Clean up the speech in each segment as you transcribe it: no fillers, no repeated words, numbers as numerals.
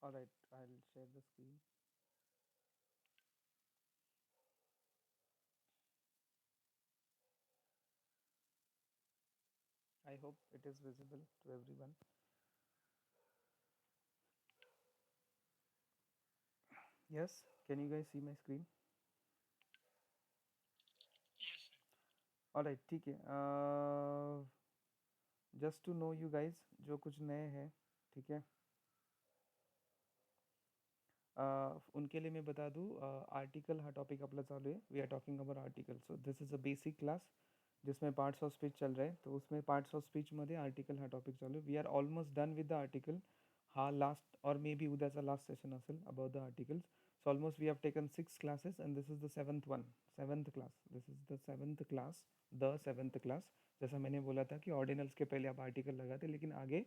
All right, I'll share the screen. I hope it is visible to everyone. Yes, can you guys see my screen? All right, ठीक है. Just to know you guys, जो कुछ नए हैं, ठीक है, उनके लिए मैं बता दूँ. आर्टिकल हा टॉपिक आपला चालू आहे. We are talking about article. So this is a basic class जिसमें पार्ट्स ऑफ स्पीच चल रहे हैं. तो उसमें पार्ट्स ऑफ स्पीचमध्ये आर्टिकल हा टॉपिक चालू आहे. We are almost done with the article. हा लास्ट और मे बी उद्याचा लास्ट सेशन असेल about the articles. So almost we have taken 6 classes and this is the seventh one. Seventh class, this is the seventh class. The seventh class. जैसा मैंने बोला था कि ordinals के पहले आप आर्टिकल लगाते, लेकिन आगे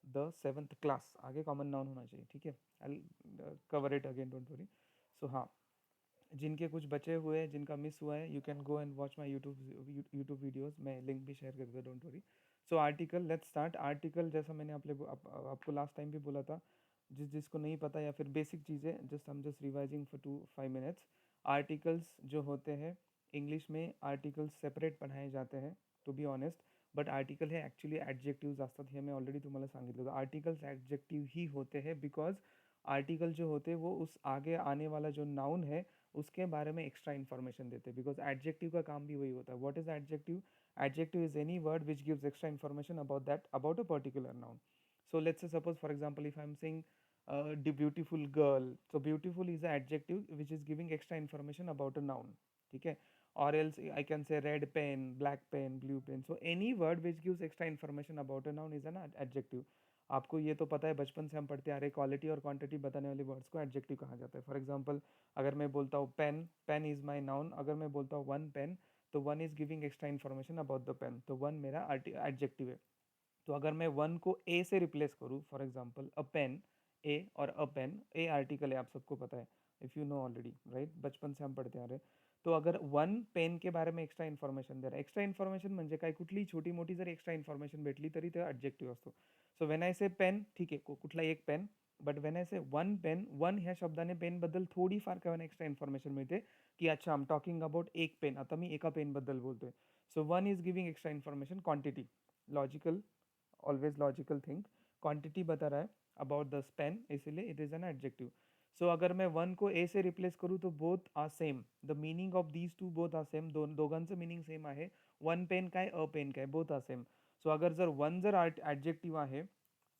द सेवंथ क्लास, आगे कॉमन नाउन होना चाहिए. ठीक है, I cover it again, don't worry. So हाँ, जिनके कुछ बचे हुए हैं, जिनका मिस हुआ है, you can go and watch my YouTube videos. मैं लिंक भी शेयर कर दूँगा, don't worry. So article, let's start. Article जैसा मैंने आपको लास्ट टाइम भी बोला था, जिसको नहीं पता या फिर बेसिक चीज़ें, just revising for 2-5 minutes. Articles जो होते हैं, इंग्लिश में आर्टिकल्स सेपरेट पढ़ाए जाते हैं, to be honest. But article हे ॲक्च्युली ॲडजेक्टिव्ज असतात, हे मैं ऑलरेडी तुम्हाला सांगितलं होतं. आर्टिकल्स ॲडजेक्टिव ही होते हैं बिकॉज आर्टिकल जो होते हैं वो उस आगे आने वाला जो नाउन है उसके बारे में एक्स्ट्रा इन्फॉर्मेशन देते हैं. बिकॉज एडजेक्टिव का काम भी वही होता है. What is adjective? Adjective is any word which gives extra information about that, about a particular noun. So let's say suppose for example if I am saying the beautiful girl, so beautiful is an adjective which is giving extra information about a noun. ठीक है. Or else I can say red pen, black pen, blue pen. So any word which gives extra information about a noun is an adjective. आपको ये तो पता है, बचपन से हम पढ़ते आ रहे, क्वालिटी और क्वांटिटी बताने वाले वर्ड्स को एडजेक्टिव कहा जाता है. फॉर एग्जांपल, अगर मैं बोलता हूँ pen, pen is my noun. अगर मैं बोलता हूँ वन पेन, तो one is giving extra information about the pen, तो वन मेरा एडजेक्टिव है. तो अगर मैं वन को ए से रिप्लेस करूँ, फॉर एग्जांपल अ पेन, ए और अ पेन, ए आर्टिकल है, आप सबको पता है, if you know already, right, बचपन से हम पढ़ते आ रहे हैं. तो अगर वन पेन के बारे में एक्स्ट्रा इन्फॉर्मेशन दे रहा आहे, एक्स्ट्रा इन्फॉर्मेशन म्हणजे काय, कुठलीही छोटी मोठी जरी एक्स्ट्रा इन्फॉर्मेशन भेटली तरी ते ॲडजेक्टिव्ह असतो. सो वेन आय से पेन, ठीक आहे, कुठला एक पेन. बट वेन आय से वन पेन, वन ह्या शब्दाने पेनबद्दल थोडीफार काय एक्स्ट्रा इन्फॉर्मेशन मिळते, की अच्छा, आय एम टॉकिंग अबाउट एक पेन, आता मी एका पेनबद्दल बोलतोय. So one is giving extra information, quantity, logical, always logical thing. Quantity बता रहा है अबाउट द स्पेन, इसीलिए it is an adjective. So अगर मैं वन को ए से रिप्लेस करूँ तो both are same. The meaning of these two both are same. दोघांचं मीनिंग सेम आहे. वन पेन काय, अ पेन काय, बोथ आर सेम. सो अगर जर वन जर एडजेक्टिव आहे,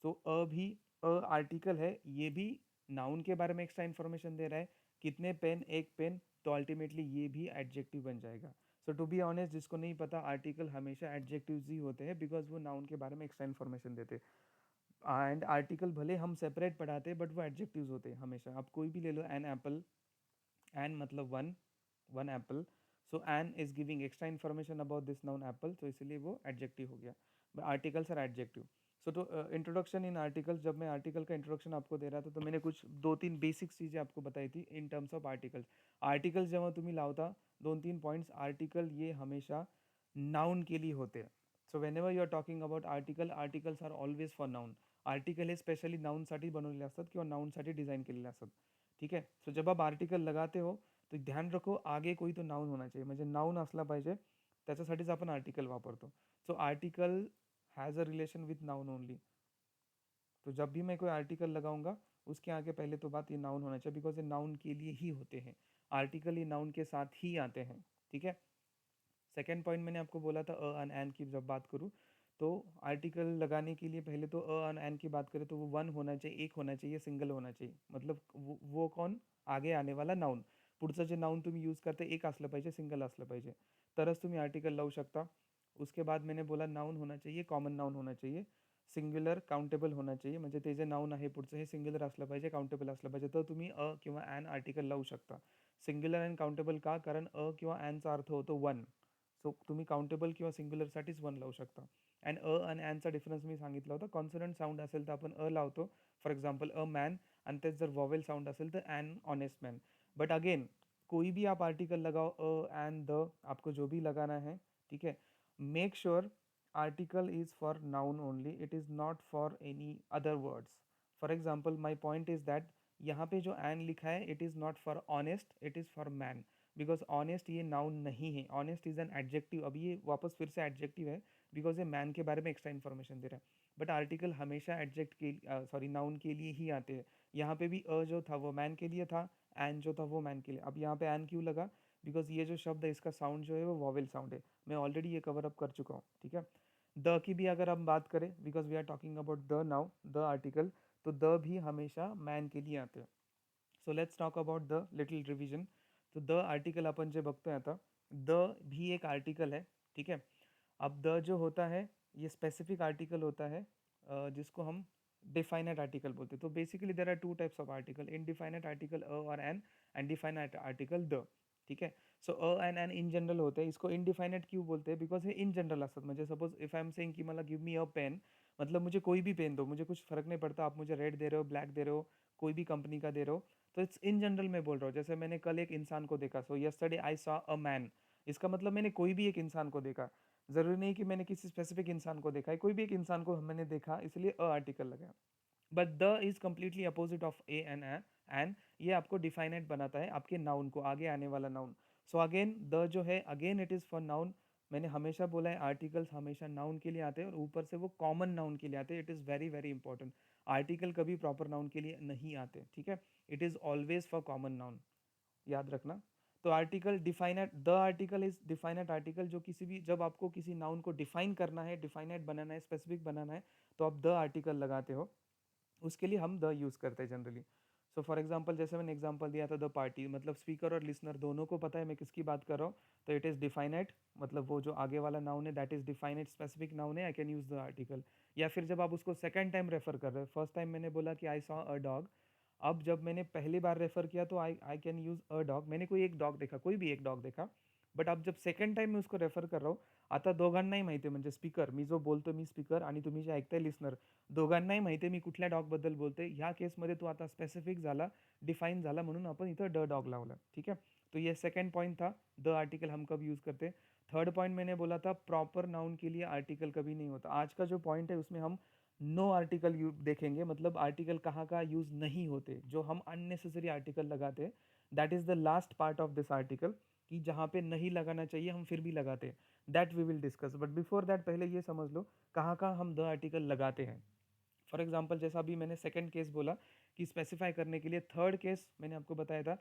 सो अ भी, अ आर्टिकल है, ये भी नाउन के बारे में एक्स्ट्रा इन्फॉर्मेशन दे रहा है, कितने पेन, एक पेन, तो अल्टीमेटली ये भी एडजेक्टिव बन जाएगा. सो टू बी ऑनेस्ट, जिसको नहीं पता, आर्टिकल हमेशा एडजेक्टिव्स ही होते हैं बिकॉज वो नाउन के बारे में एक्स्ट्रा इन्फॉर्मेशन देते हैं. एंड आर्टिकल भले हम सेपरेट पढ़ाते हैं बट वो एडजेक्टिव्स होते हैं हमेशा. आप कोई भी ले लो, एन एप्पल, एन मतलब one, one apple. So an is giving extra information about this noun apple, तो इसलिए वो एडजेक्टिव हो गया. Articles are adjective. सो तो इंट्रोडक्शन इन आर्टिकल्स, जब मैं आर्टिकल का इंट्रोडक्शन आपको दे रहा था तो मैंने कुछ 2-3 बेसिक्स चीज़ें आपको बताई थी इन टर्म्स ऑफ आर्टिकल्स. आर्टिकल्स जेव्हा तुम्ही लावता, 2-3 पॉइंट्स, आर्टिकल ये हमेशा नाउन के लिए होते हैं. So whenever you are talking about article, articles are always for noun. Article हे स्पेशली नाउनसाठी बनवलेले असतात किंवा नाउनसाठी डिझाईन केलेले असतात. ठीक आहे. सो जब आप आर्टिकल लगाते हो तो ध्यान रखो आगे कोई तो नाउन होना चाहिए, म्हणजे नाउन असला पाहिजे, त्याच्यासाठीच आपण आर्टिकल वापरतो. So article has a relation with noun only. तो जब भी मैं कोई आर्टिकल लगाऊंगा, उसके आगे पहले तो बात ये नाउन होना चाहिए बिकॉज ये नाउन के लिए ही होते हैं. आर्टिकल ये नाउन के साथ ही आते हैं. ठीक है. सेकेंड पॉइंट मैंने आपको बोला था अ एन एन की जब बात करूँ, तो आर्टिकल लगाने के लिए पहले तो अ एन एन की बात करें तो वो वन होना चाहिए, एक होना चाहिए, सिंगल होना चाहिए. मतलब वो कौन, आगे आने वाला नाउन. पुढचं जे नाउन तुम्ही यूज करते एक असलं पाहिजे, सिंगल असलं पाहिजे, तरच तुम्ही आर्टिकल लावू शकता. उसके बाद मैंने बोला नाउन होना चाहिए, कॉमन नाउन होना चाहिए, सिंग्युलर काउंटेबल होना चाहिए, म्हणजे ते जे नाउन आहे पुढचं हे सिंग्युलर असलं पाहिजे, काउंटेबल असलं पाहिजे, तर तुम्ही अ किंवा ॲन आर्टिकल लावू शकता. सिंग्युलर अँड काउंटेबल का, कारण अ किंवा ॲनचा अर्थ होतो वन. सो तुम्ही काउंटेबल किंवा सिंग्युलरसाठीच वन लावू शकता. अँड अ आणि ॲनचा डिफरन्स मी सांगितला होता. कॉन्सोनंट साऊंड असेल तर आपण अ लावतो, फॉर एग्जाम्पल अ मैन, आणि तेच जर वॉवेल साउंड असेल तर an honest man. But again, कोई भी आप आर्टिकल लगाओ, अ एंड द, आपको जो भी लगाना है, ठीक है, make sure article is for noun only, it is not for any other words. For example my point is that यहाँ पे जो एन लिखा है it is not for honest, it is for man, because honest ये noun नहीं है, honest is an adjective. अब ये वापस फिर से एडजेक्टिव है बिकॉज ये मैन के बारे में एक्स्ट्रा इन्फॉर्मेशन दे रहा है। बट आर्टिकल हमेशा एडजेक्ट के सॉरी नाउन के लिए ही आते हैं। यहाँ पे भी अ जो था वो मैन के लिए था, एन जो था वो मैन के लिए। अब यहाँ पे एन क्यों लगा? बिकॉज ये जो शब्द है इसका साउंड जो है वो वॉवेल साउंड है। मैं ऑलरेडी ये कवर अप कर चुका हूँ, ठीक है। द की भी अगर हम बात करें, because we are talking about the noun, the article, तो द भी हमेशा मैन के लिए आते हैं। So let's talk about the little revision. तो द आर्टिकल अपन जे बघतोय आता, द भी एक आर्टिकल है, ठीक है। अब द जो होता है ये स्पेसिफिक आर्टिकल होता है जिसको हम डिफाइनेट आर्टिकल बोलते हैं। तो basically there are two types of article, indefinite article a और an, and definite article the, ठीक है। So a and an in general होते हैं। इसको इनडिफाइनेट क्यों बोलते हैं? बिकॉज हे इन जनरल असतात. म्हणजे suppose if I am saying की मला गिव मी अ पेन, मतलब मुझे कोई भी पेन दो, मुझे कुछ फर्क नहीं पड़ता आप मुझे रेड दे रहे हो, ब्लैक दे रहे हो, कोई भी कंपनी का दे रहे हो, तो इट्स इन जनरल मैं बोल रहा हूँ। जैसे मैंने कल एक इंसान को देखा, सो yesterday I saw a man, इसका मतलब मैंने कोई भी एक इंसान को देखा। जरूरी नहीं कि मैंने किसी स्पेसिफिक इंसान को देखा है, कोई भी एक इंसान को मैंने देखा, इसलिए अ आर्टिकल लगा। But the is completely opposite of a and an, ये आपको डिफाइनेट बनाता है आपके नाउन को, आगे आने वाला नाउन। सो अगेन द जो है again it is for noun. मैंने हमेशा बोला है आर्टिकल्स हमेशा नाउन के लिए आते हैं और ऊपर से वो कॉमन नाउन के लिए आते हैं। It is very very important. Article कभी प्रॉपर नाउन के लिए नहीं आते, ठीक है। It is always for common noun, याद रखना। तो article definite, the article is definite article, जो किसी भी, जब आपको किसी नाउन को डिफाइन करना है, डिफाइनेट बनाना है, स्पेसिफिक बनाना है, तो आप द आर्टिकल लगाते हो। उसके लिए हम द यूज़ करते हैं जनरली। सो फॉर एग्जाम्पल जैसे मैंने एग्जाम्पल दिया था द पार्टी, मतलब स्पीकर और लिसनर दोनों को पता है मैं किसकी बात कर रहा हूँ। तो इट इज़ डिफाइनेट, मतलब वो जो आगे वाला नाउन है that is definite, specific noun है, I can use the article. या फिर जब आप उसको सेकंड टाइम रेफर कर रहे हो, फर्स्ट टाइम मैंने बोला कि आई सॉ अ डॉग, अब जब मैंने पहली बार रेफर किया तो आई कैन यूज़ अ डॉग, मैंने कोई एक डॉग देखा, कोई भी एक डॉग देखा। बट अब जब सेकंड टाइम मैं उसको रेफर कर रहा हूँ, आता दोघांनाही माहिती आहे, म्हणजे स्पीकर, मी जो बोलतो मी स्पीकर, आणि तुम्ही जे ऐकताय लिसनर, दोघांनाही माहिती आहे मी कुठल्या डॉगबद्दल बोलतोय। ह्या केसमध्ये तो आता स्पेसिफिक झाला, डिफाइन झाला, म्हणून आपण इथं ड डॉग लावला, ठीक है। तो ये सेकंड पॉइंट था, द आर्टिकल हम कब यूज़ करते हैं। थर्ड पॉइंट मैंने बोला था प्रॉपर नाउन के लिए आर्टिकल कभी नहीं होता। आज का जो पॉइंट है उसमें हम नो आर्टिकल यू देखेंगे, मतलब आर्टिकल कहाँ का यूज़ नहीं होते, जो हम अननेसेसरी आर्टिकल लगाते हैं। That is the last part of this article, कि जहाँ पे नहीं लगाना चाहिए हम फिर भी लगाते हैं। That we will discuss, but before that पहले ये समझ लो कहाँ कहाँ हम द आर्टिकल लगाते हैं। फॉर एग्जाम्पल जैसा अभी मैंने सेकंड केस बोला कि स्पेसिफाई करने के लिए, थर्ड केस मैंने आपको बताया था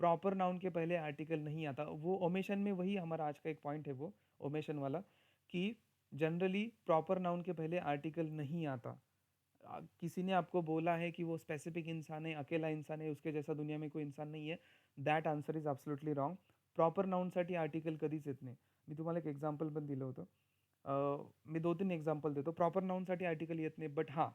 प्रॉपर नाउन के पहले आर्टिकल नहीं आता। वो ओमेशन में, वही हमारा आज का एक पॉइंट है वो ओमेशन वाला, कि जनरली प्रॉपर नाउन के पहले आर्टिकल नहीं आता। किसी ने आपको बोला है कि वो स्पेसिफिक इंसान है, अकेला इंसान है, उसके जैसा दुनिया में कोई इंसान नहीं है, that answer is absolutely wrong. Proper नाउनसाठी आर्टिकल कधीच येत नाही। मी तुम्हाला एक एक्झाम्पल पण दिलं होतं। मी 2-3 एक्झाम्पल देतो। प्रॉपर नाउनसाठी आर्टिकल येत नाही, बट हां,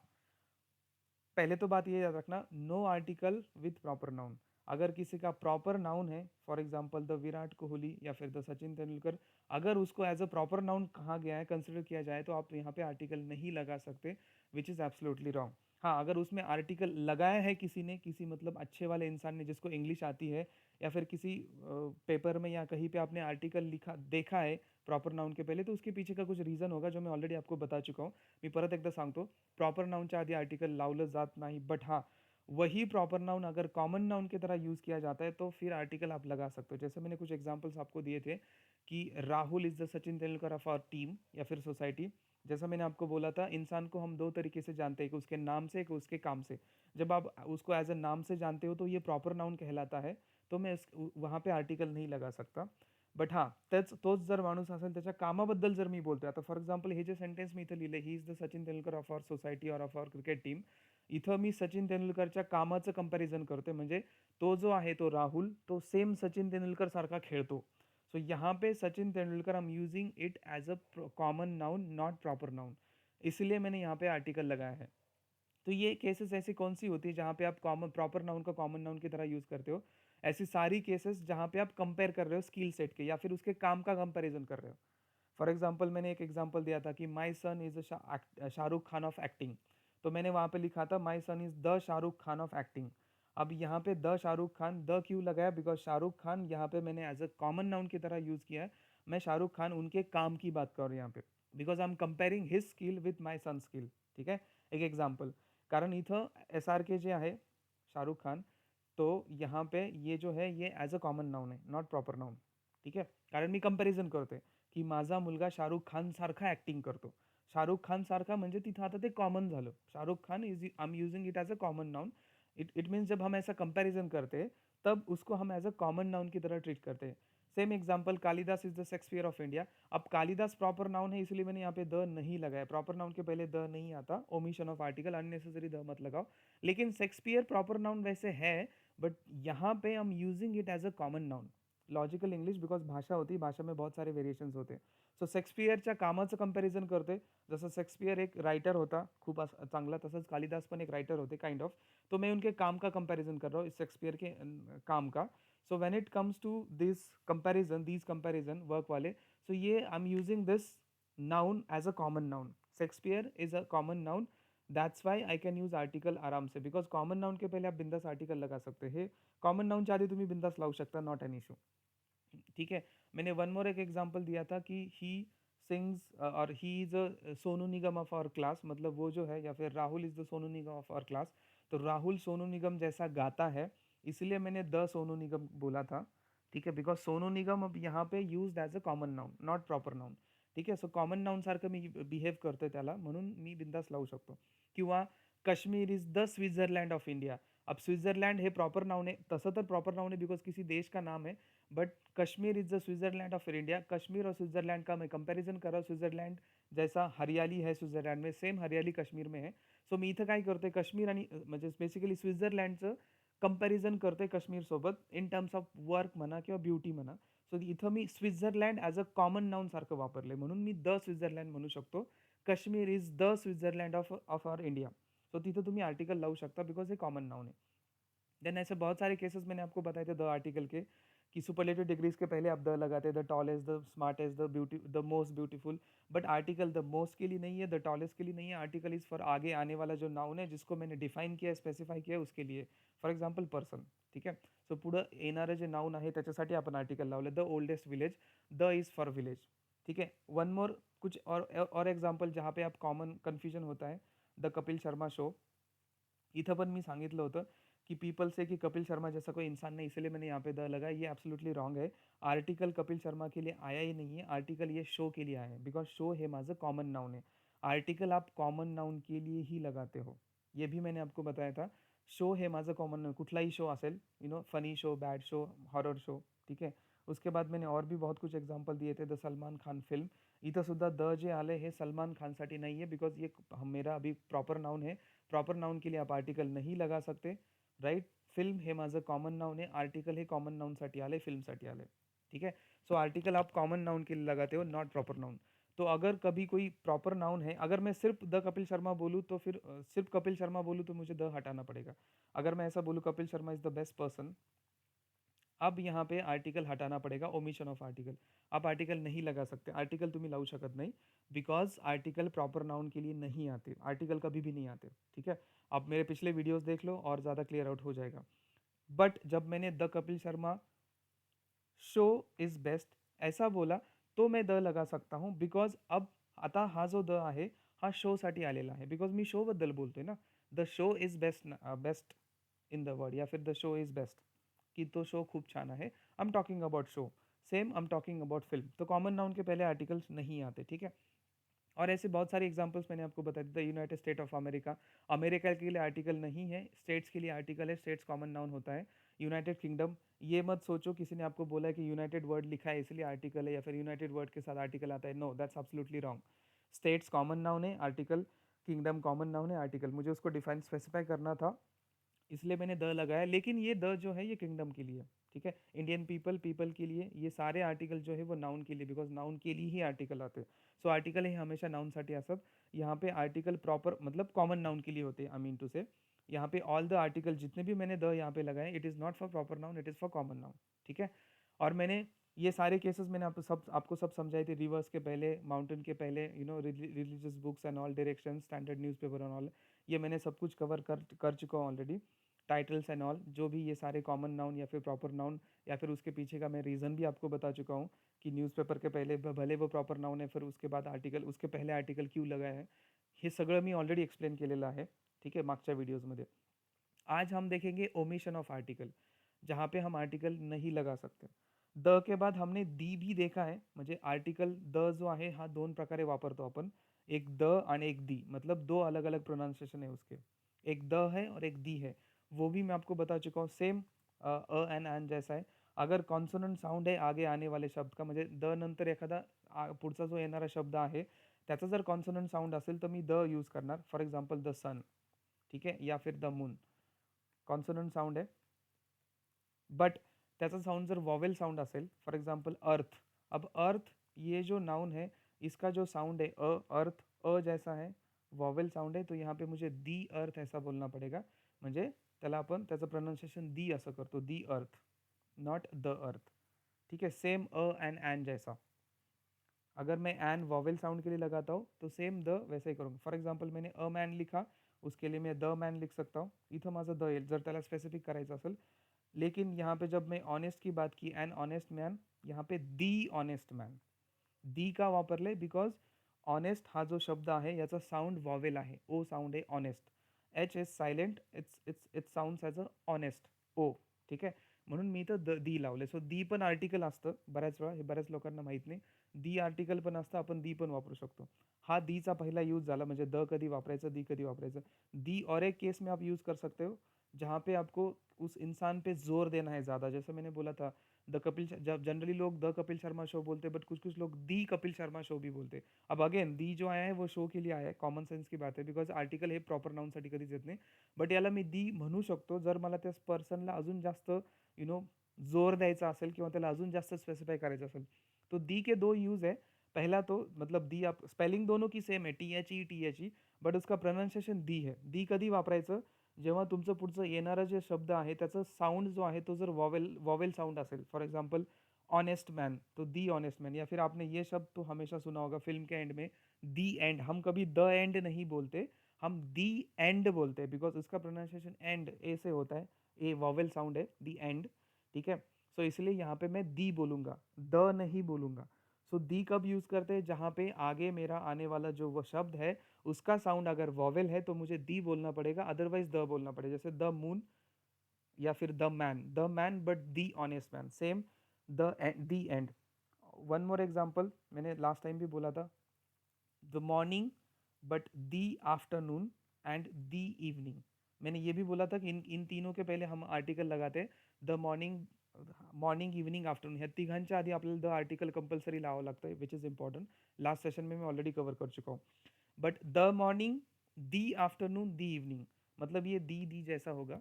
पहले तो बात ये याद रखना, no article with proper noun. अगर किसी का प्रॉपर नाउन है, for example the Virat Kohli या फिर द सचिन तेंदुलकर, अगर उसको एज अ प्रॉपर नाउन कहा गया है, कंसिडर किया जाए, तो आप यहाँ पे आर्टिकल नहीं लगा सकते, विच इज़ एब्सोल्युटली रॉन्ग। हाँ, अगर उसमें आर्टिकल लगाया है किसी ने, किसी मतलब अच्छे वाले इंसान ने जिसको इंग्लिश आती है, या फिर किसी पेपर में या कहीं पे आपने आर्टिकल लिखा देखा है प्रॉपर नाउन के पहले, तो उसके पीछे का कुछ रीज़न होगा जो मैं ऑलरेडी आपको बता चुका हूँ। मी परत एकदा सांगतो, प्रॉपर नाउनच्या आधी आर्टिकल लावलं जात नाही, बट हाँ, वही प्रॉपर नाउन अगर कॉमन नाउन की तरह यूज़ किया जाता है तो फिर आर्टिकल आप लगा सकते हो। जैसे मैंने कुछ एग्जांपल्स आपको दिए थे कि Rahul is the Sachin Tendulkar of our team या फिर सोसाइटी। जैसा मैंने आपको बोला था, इंसान को हम दो तरीके से जानते हैं, कि उसके नाम से, कि उसके काम से। जब आप उसको एज अ नाम से जानते हो तो ये प्रॉपर नाउन कहलाता है, तो मैं वहाँ पे आर्टिकल नहीं लगा सकता। बट हां, तोच जर माणूस असेल, त्याच्या कामाबद्दल जर मी बोलतोय, आता फॉर एक्झाम्पल हे जे सेंटेन्स मी इथं लिहिलंय, he is the Sachin Tendulkar of our society और ऑफ आवर क्रिकेट टीम, इथं मी सचिन तेंडुलकरच्या कामाचं कंपॅरिझन करतोय, म्हणजे तो जो आहे तो राहुल, तो सेम सचिन तेंदुलकर सारखा खेळतो। सो यहाँ पे Sachin Tendulkar I am using it as a common noun, not proper noun, इसलिए मैंने यहाँ पे आर्टिकल लगाया है। तो ये केसेस ऐसी कौन सी होती है जहाँ पे आप कॉमन प्रॉपर नाउन का कॉमन नाउन की तरह यूज़ करते हो? ऐसी सारी केसेस जहाँ पे आप कंपेयर कर रहे हो स्किल सेट के, या फिर उसके काम का कंपैरिजन कर रहे हो। फॉर एग्जांपल मैंने एक एग्जांपल दिया था कि my son is a Shahrukh Khan of acting, तो मैंने वहाँ पे लिखा था my son is the Shahrukh Khan of acting. अब यहाँ पे द शाहरुख खान, द क्यों लगाया? बिकॉज़ शाहरुख खान यहाँ पे मैंने एज़ अ कॉमन नाउन की तरह यूज़ किया है। मैं शाहरुख खान उनके काम की बात कर रहा हूँ यहाँ पे, because I am comparing his skill with my son skill, ठीक है? एक एग्जांपल, कारण इथं SRK जे आहे शाहरुख खान, तो यहाँ पे ये जो है ये ॲज अ कॉमन नाउन आहे, नॉट प्रॉपर नाउन. ठीक आहे. कारण मी कंपॅरिझन करतोय, की माझा मुलगा शाहरुख खानसारखा ॲक्टिंग करतो. शाहरुख खानसारखा म्हणजे तिथं आता ते कॉमन झालं. Shahrukh Khan is I am using it as a common noun. It it means जब हम ऐसा कंपैरिजन करते हैं, तब उसको हम एज़ अ कॉमन नाउन की तरह ट्रीट करते हैं. Same example, Kalidas is the Shakespeare of India. अब कालिदास प्रॉपर नाउन है, इसलिए मैंने यहाँ पे द नहीं लगाया. प्रॉपर नाउन के पहले द नहीं आता, omission of article, unnecessary the मत लगाओ. लेकिन शेक्सपियर प्रॉपर नाउन वैसे है, बट यहाँ पे हम using it as a common noun. Logical English, because भाषा होती, भाषा में बहुत सारे वेरिएशन्स होते. सो शेक्सपियरच्या कामाचं कंपॅरिझन करतोय. जसं शेक्सपियर एक राइटर होता खूप चांगला, तसंच कालिदास पण एक राइटर होते काइंड ऑफ. तो मैं उनके काम का कंपैरिजन कर रहा हूँ, शेक्सपियर के काम का. So when it comes to these comparison work वाले, सो ये I am using this noun as a common noun. Shakespeare is a common noun. That's why I can use article आराम से, बिकॉज कॉमन नाउन के पहले आप बिंदास article लगा सकते हैं. कॉमन नाउनच्या आधी तुम्ही बिंदास लावू शकता, नॉट एन इशू. ठीक है. मैंने वन मोर एक एग्जांपल दिया था कि ही सिंग्स और he is a Sonu Nigam of our class, मतलब वो जो है, या फिर Rahul is the Sonu Nigam of our class. तो राहुल सोनू निगम जैसा गाता है, इसलिए मैंने द सोनू निगम बोला था. ठीक है. बिकॉज सोनू निगम अब यहाँ पे use as a common noun, not proper noun. ठीक आहे. सो कॉमन नाउन सारखं मी बिहेव करतोय त्याला, म्हणून मी बिंदास लावू शकतो. किंवा Kashmir is the Switzerland of India. अब स्विट्जरलैंड है प्रॉपर नाउन है, तसं तर प्रॉपर नाउन है बिकॉज किसी देश का नाम है. But Kashmir is the Switzerland of India. Kashmir और स्विट्जरलैंड का मैं कंपैरिजन कर रहा हूँ. स्विट्जरलैंड जैसा हरियाली है स्विट्जरलैंड में, सेम हरियाली कश्मीर में है. सो मी इथं काय करतोय, कश्मीर आणि म्हणजे बेसिकली स्वित्झर्लंडचं कंपॅरिझन करतोय कश्मीरसोबत इन टर्म्स ऑफ वर्क म्हणा किंवा ब्युटी म्हणा. सो इथं मी Switzerland as a common noun सारखं वापरलंय, म्हणून मी द स्वित्झर्लंड म्हणू शकतो. Kashmir is the Switzerland of of our India. So तिथं तुम्ही आर्टिकल लावू शकता, बिकॉज हे कॉमन नाउन है. देन ऐसे बहुत सारे केसेस मैंने आपको बताए थे द आर्टिकल के, कि सुपरलेटिव डिग्रीज के पहले आप द लगाते, the tallest, the smartest, the beauty, the most beautiful. But article the most के लिए नहीं है, द टॉलेस्ट के लिए नहीं है. आर्टिकल इज फॉर आगे आने वाला जो नाउन है, जिसको मैंने डिफाइन किया, स्पेसिफाई किया, उसके लिए. For example person. ठीक आहे. सो पुढं येणारं जे नाउन आहे त्याच्यासाठी आपण आर्टिकल लावलं. The oldest village, the is for village. ठीक है. वन मोर कुछ और एग्जाम्पल जहाँ पे आप कॉमन कन्फ्युजन होता है. The Kapil Sharma show. इथं पण मी सांगितलं होतं कि पीपल से कि कपिल शर्मा जैसा कोई इंसान नहीं, इसलिए मैंने यहाँ पे द लगाया. ये एब्सोल्युटली रॉन्ग है. आर्टिकल कपिल शर्मा के लिए आया ही नहीं है. आर्टिकल ये शो के लिए आया है, बिकॉज शो है माझं कॉमन नाउन है. आर्टिकल आप कॉमन नाउन के लिए ही लगाते हो, ये भी मैंने आपको बताया था. शो हे माझं कॉमन नाउन, कुठलाही शो असेल, funny show, bad show, horror show. ठीक आहे. उसके बाद मैंने और भी बहुत कुछ एग्जाम्पल दिए थे. द सलमान खान फिल्म, इथं सुद्धा द जे आलं हे सलमान खानसाठी नाही आहे, बिकॉज ये मेरा अभी प्रॉपर नाउन है. प्रॉपर नाउन के लिए आप आर्टिकल नहीं लगा सकते. राइट. फिल्म हे माझं कॉमन नाउन आहे. आर्टिकल हे कॉमन नाउनसाठी आले, फिल्मसाठी आले. ठीक है. सो आर्टिकल आप कॉमन नाउन के लिए लगाते हो, नॉट प्रॉपर नाउन. तो अगर कभी कोई प्रॉपर नाउन है, अगर मैं सिर्फ द कपिल शर्मा बोलूँ तो फिर सिर्फ कपिल शर्मा बोलूँ तो मुझे द हटाना पड़ेगा. अगर मैं ऐसा बोलूँ Kapil Sharma is the best person, अब यहाँ पे आर्टिकल हटाना पड़ेगा, ओमिशन ऑफ आर्टिकल. आप आर्टिकल नहीं लगा सकते. आर्टिकल तुम्ही लावू शकत नाही, बिकॉज आर्टिकल प्रॉपर नाउन के लिए नहीं आते. आर्टिकल कभी भी नहीं आते. ठीक है. आप मेरे पिछले वीडियोस देख लो और ज़्यादा क्लियर आउट हो जाएगा. बट जब मैंने the Kapil Sharma show is best ऐसा बोला, तो मैं द लगा सकता हूँ, बिकॉज अब आता हा जो द आहे हा शोसाठी आलेला आहे, बिकॉज मी शोबद्दल बोलतोय ना. The show is best, best in the word, या फिर द शो इज बेस्ट, की तो शो खूप छान आहे. I am talking about show. Same I am talking about film. तो कॉमन नाउन के पहले आर्टिकल्स नहीं आते. ठीक है. और ऐसे बहुत सारे एग्जांपल्स मैंने आपको बता दिए. The United state of America, America के लिए आर्टिकल नहीं है, स्टेट्स के लिए आर्टिकल है. स्टेट्स कॉमन नाउन होता है. यूनाइटेड किंगडम, ये मत सोचो किसी ने आपको बोला है कि यूनाइटेड वर्ड लिखा है इसलिए आर्टिकल है, या फिर यूनाइटेड वर्ड के साथ आर्टिकल आता है. No, that's absolutely wrong. States common noun है, आर्टिकल किंगडम कॉमन नाउन है, आर्टिकल. मुझे उसको डिफाइन स्पेसिफाई करना था, इसलिए मैंने द लगाया. लेकिन ये द जो है ये किंगडम के लिए. ठीक है. इंडियन पीपल, पीपल के लिए, ये सारे आर्टिकल जो है वो नाउन के लिए, बिकॉज नाउन के लिए ही आर्टिकल आते. सो आर्टिकल हे हमेशा नाउनसाठी असतात. यहाँ पे आर्टिकल प्रॉपर मतलब कॉमन नाउन के लिए होते हैं, आई मीन टू से. यहाँ पे ऑल द आर्टिकल जितने भी मैंने द यहाँ पे लगाए, it is not for proper noun, it is for common noun. ठीक है. और मैंने ये सारे केसेस मैंने आपको सब समझाए थे. रिवर्स के पहले, माउंटेन के पहले, religious books and all, direction, standard newspaper and all, ये मैंने सब कुछ कवर कर चुका हूँ ऑलरेडी. टाइटल्स एंड ऑल, जो भी ये सारे कॉमन नाउन या फिर प्रॉपर नाउन, या फिर उसके पीछे का मैं रीज़न भी आपको बता चुका हूँ, की न्यूजपेपर के पहले भले वो प्रॉपर नाउन आहे, फिर उसके बाद आर्टिकल, उसके पहले आर्टिकल क्यों लगाय आहे, हे सगळं मी ऑलरेडी एक्सप्लेन केलेलं आहे. ठीक है, मागच्या व्हिडिओजमध्ये. आज हम देखेंगे ओमिशन ऑफ आर्टिकल, जहाँ पे हम आर्टिकल नहीं लगा सकते. द के बाद हमने दी भी देखा है. म्हणजे आर्टिकल द जो आहे हा दोन प्रकारे वापरतो आपण. एक द आणि एक दी, मतलब दो अलग अलग प्रोनाउंसिएशन है उसके. एक द है और एक दी है. वो भी मैं आपको बता चुका हूँ. सेम एन जैसा है. अगर कॉन्सोनंट साऊंड आहे आगे आने वाले शब्द का, म्हणजे द नंतर एखादा पुढचा जो येणारा शब्द आहे त्याचा जर कॉन्सोनंट साऊंड असेल तर मी द यूज करणार. फॉर एक्झाम्पल द सन, ठीक है, या फिर द मून. कॉन्सोनंट साऊंड है, बट त्याचा साउंड जर वॉवेल साउंड असेल, फॉर एग्जाम्पल अर्थ. अब अर्थ ये जो नाउन है इसका जो साउंड है अर्थ, जैसा है, वॉवेल साउंड है, तो यहाँ पे मुझे दी अर्थ ऐसा बोलना पड़ेगा. म्हणजे त्याला आपण त्याचं प्रोनाउन्सिएशन दी असं करतो, दी अर्थ, नॉट द अर्थ. ठीक है, सेम एंड एन जैसा. अगर मैं एन वॉवेल साउंड के लिए लगाता हूँ तो सेम द वैसे ही करूँगा. फॉर एग्जाम्पल मैंने अ मॅन लिखा, उसके लिए मैं द मॅन लिख सकता हूँ. इथं माझं द येईल जर त्याला स्पेसिफिक करायचं असेल. लेकिन यहाँ पे जब मैं ऑनेस्ट की बात की, एन ऑनेस्ट मैन, यहाँ पे दी ऑनेस्ट मैन, दी का वापरले बिकॉज ऑनेस्ट हा जो शब्द आहे याचा साऊंड वॉवेल आहे. ओ साऊंड आहे honest. H is silent, it's sounds as a honest O. ठीक आहे, म्हणून मी इथं दी लावले. सो दी पण आर्टिकल असतं बऱ्याच वेळा, हे बऱ्याच लोकांना माहीत नाही. दी आर्टिकल पण असतं, आपण दी पण वापरू शकतो. हा दीचा पहिला यूज झाला, म्हणजे द कधी वापरायचं, दी कधी वापरायचं. दी और एक केस में आप यूज़ कर सकते हो जहाँ पे आपको उस इंसान पे जोर देना है ज़्यादा. जैसे मैंने बोला था द कपिल, जब जनरली लोग द कपिल शर्मा शो बोलते हैं, बट कुछ कुछ लोग दी कपिल शर्मा शो भी बोलते हैं. अब अगेन दी जो आया है वो शो के लिए आया आहे, कॉमन सेन्स की बात आहे, बिकॉज आर्टिकल हे प्रॉपर नाऊनसाठी कधीच येत नाही. बट याला मी दी म्हणू शकतो जर मला त्या पर्सनला अजून जास्त जोर द्यायचा असेल किंवा त्याला अजून जास्त स्पेसिफाई करायचं असेल. तो दी के दो यूज है. पहला तो मतलब दी, आप स्पेलिंग दोनों की सेम आहे, THE, बट उसका प्रोनाउन्सिएशन दी है. दी कधी वापरायचं, जेव्हा तुमचं पुढचं येणारा जे शब्द आहे त्याचा साऊंड जो आहे तो जर वॉवेल वॉवेल साउंड असेल. फॉर एग्जाम्पल ऑनेस्ट मैन, तो दी ऑनेस्ट मैन. या फिर आपने ये शब्द तो हमेशा सुना होगा फिल्म के एंड में, दी एंड. हम कभी द एंड नहीं बोलते, हम दी एंड बोलते हैं, बिकॉज उसका प्रोनाउंसिएशन एंड ए से होता है. ए वॉवेल साउंड है, दी एंड. ठीक है, सो इसलिए यहाँ पे मैं दी बोलूँगा, द नहीं बोलूँगा. सो दी कब यूज़ करते हैं, जहाँ पे आगे मेरा आने वाला जो वो शब्द है उसका साउंड अगर वॉवेल है तो मुझे दी बोलना पड़ेगा, अदरवाइज द बोलना पड़ेगा. जैसे द मून या फिर the man but the honest man, same the and. One more example, मैंने लास्ट टाइम भी बोला था, the morning but the afternoon and the evening. मैंने ये भी बोला था कि इन तीनों के पहले हम आर्टिकल लगाते हैं. द मॉर्निंग इव्हनिंग आफ्टरनून ह्या तिघांच्या आधी आपल्याला द आर्टिकल कंपल्सरी लावावं लागतं, which is important. Last session में मैं ऑलरेडी कवर कर चुका हूँ. But the morning, the afternoon, the evening, मतलब ये दी जैसा होगा,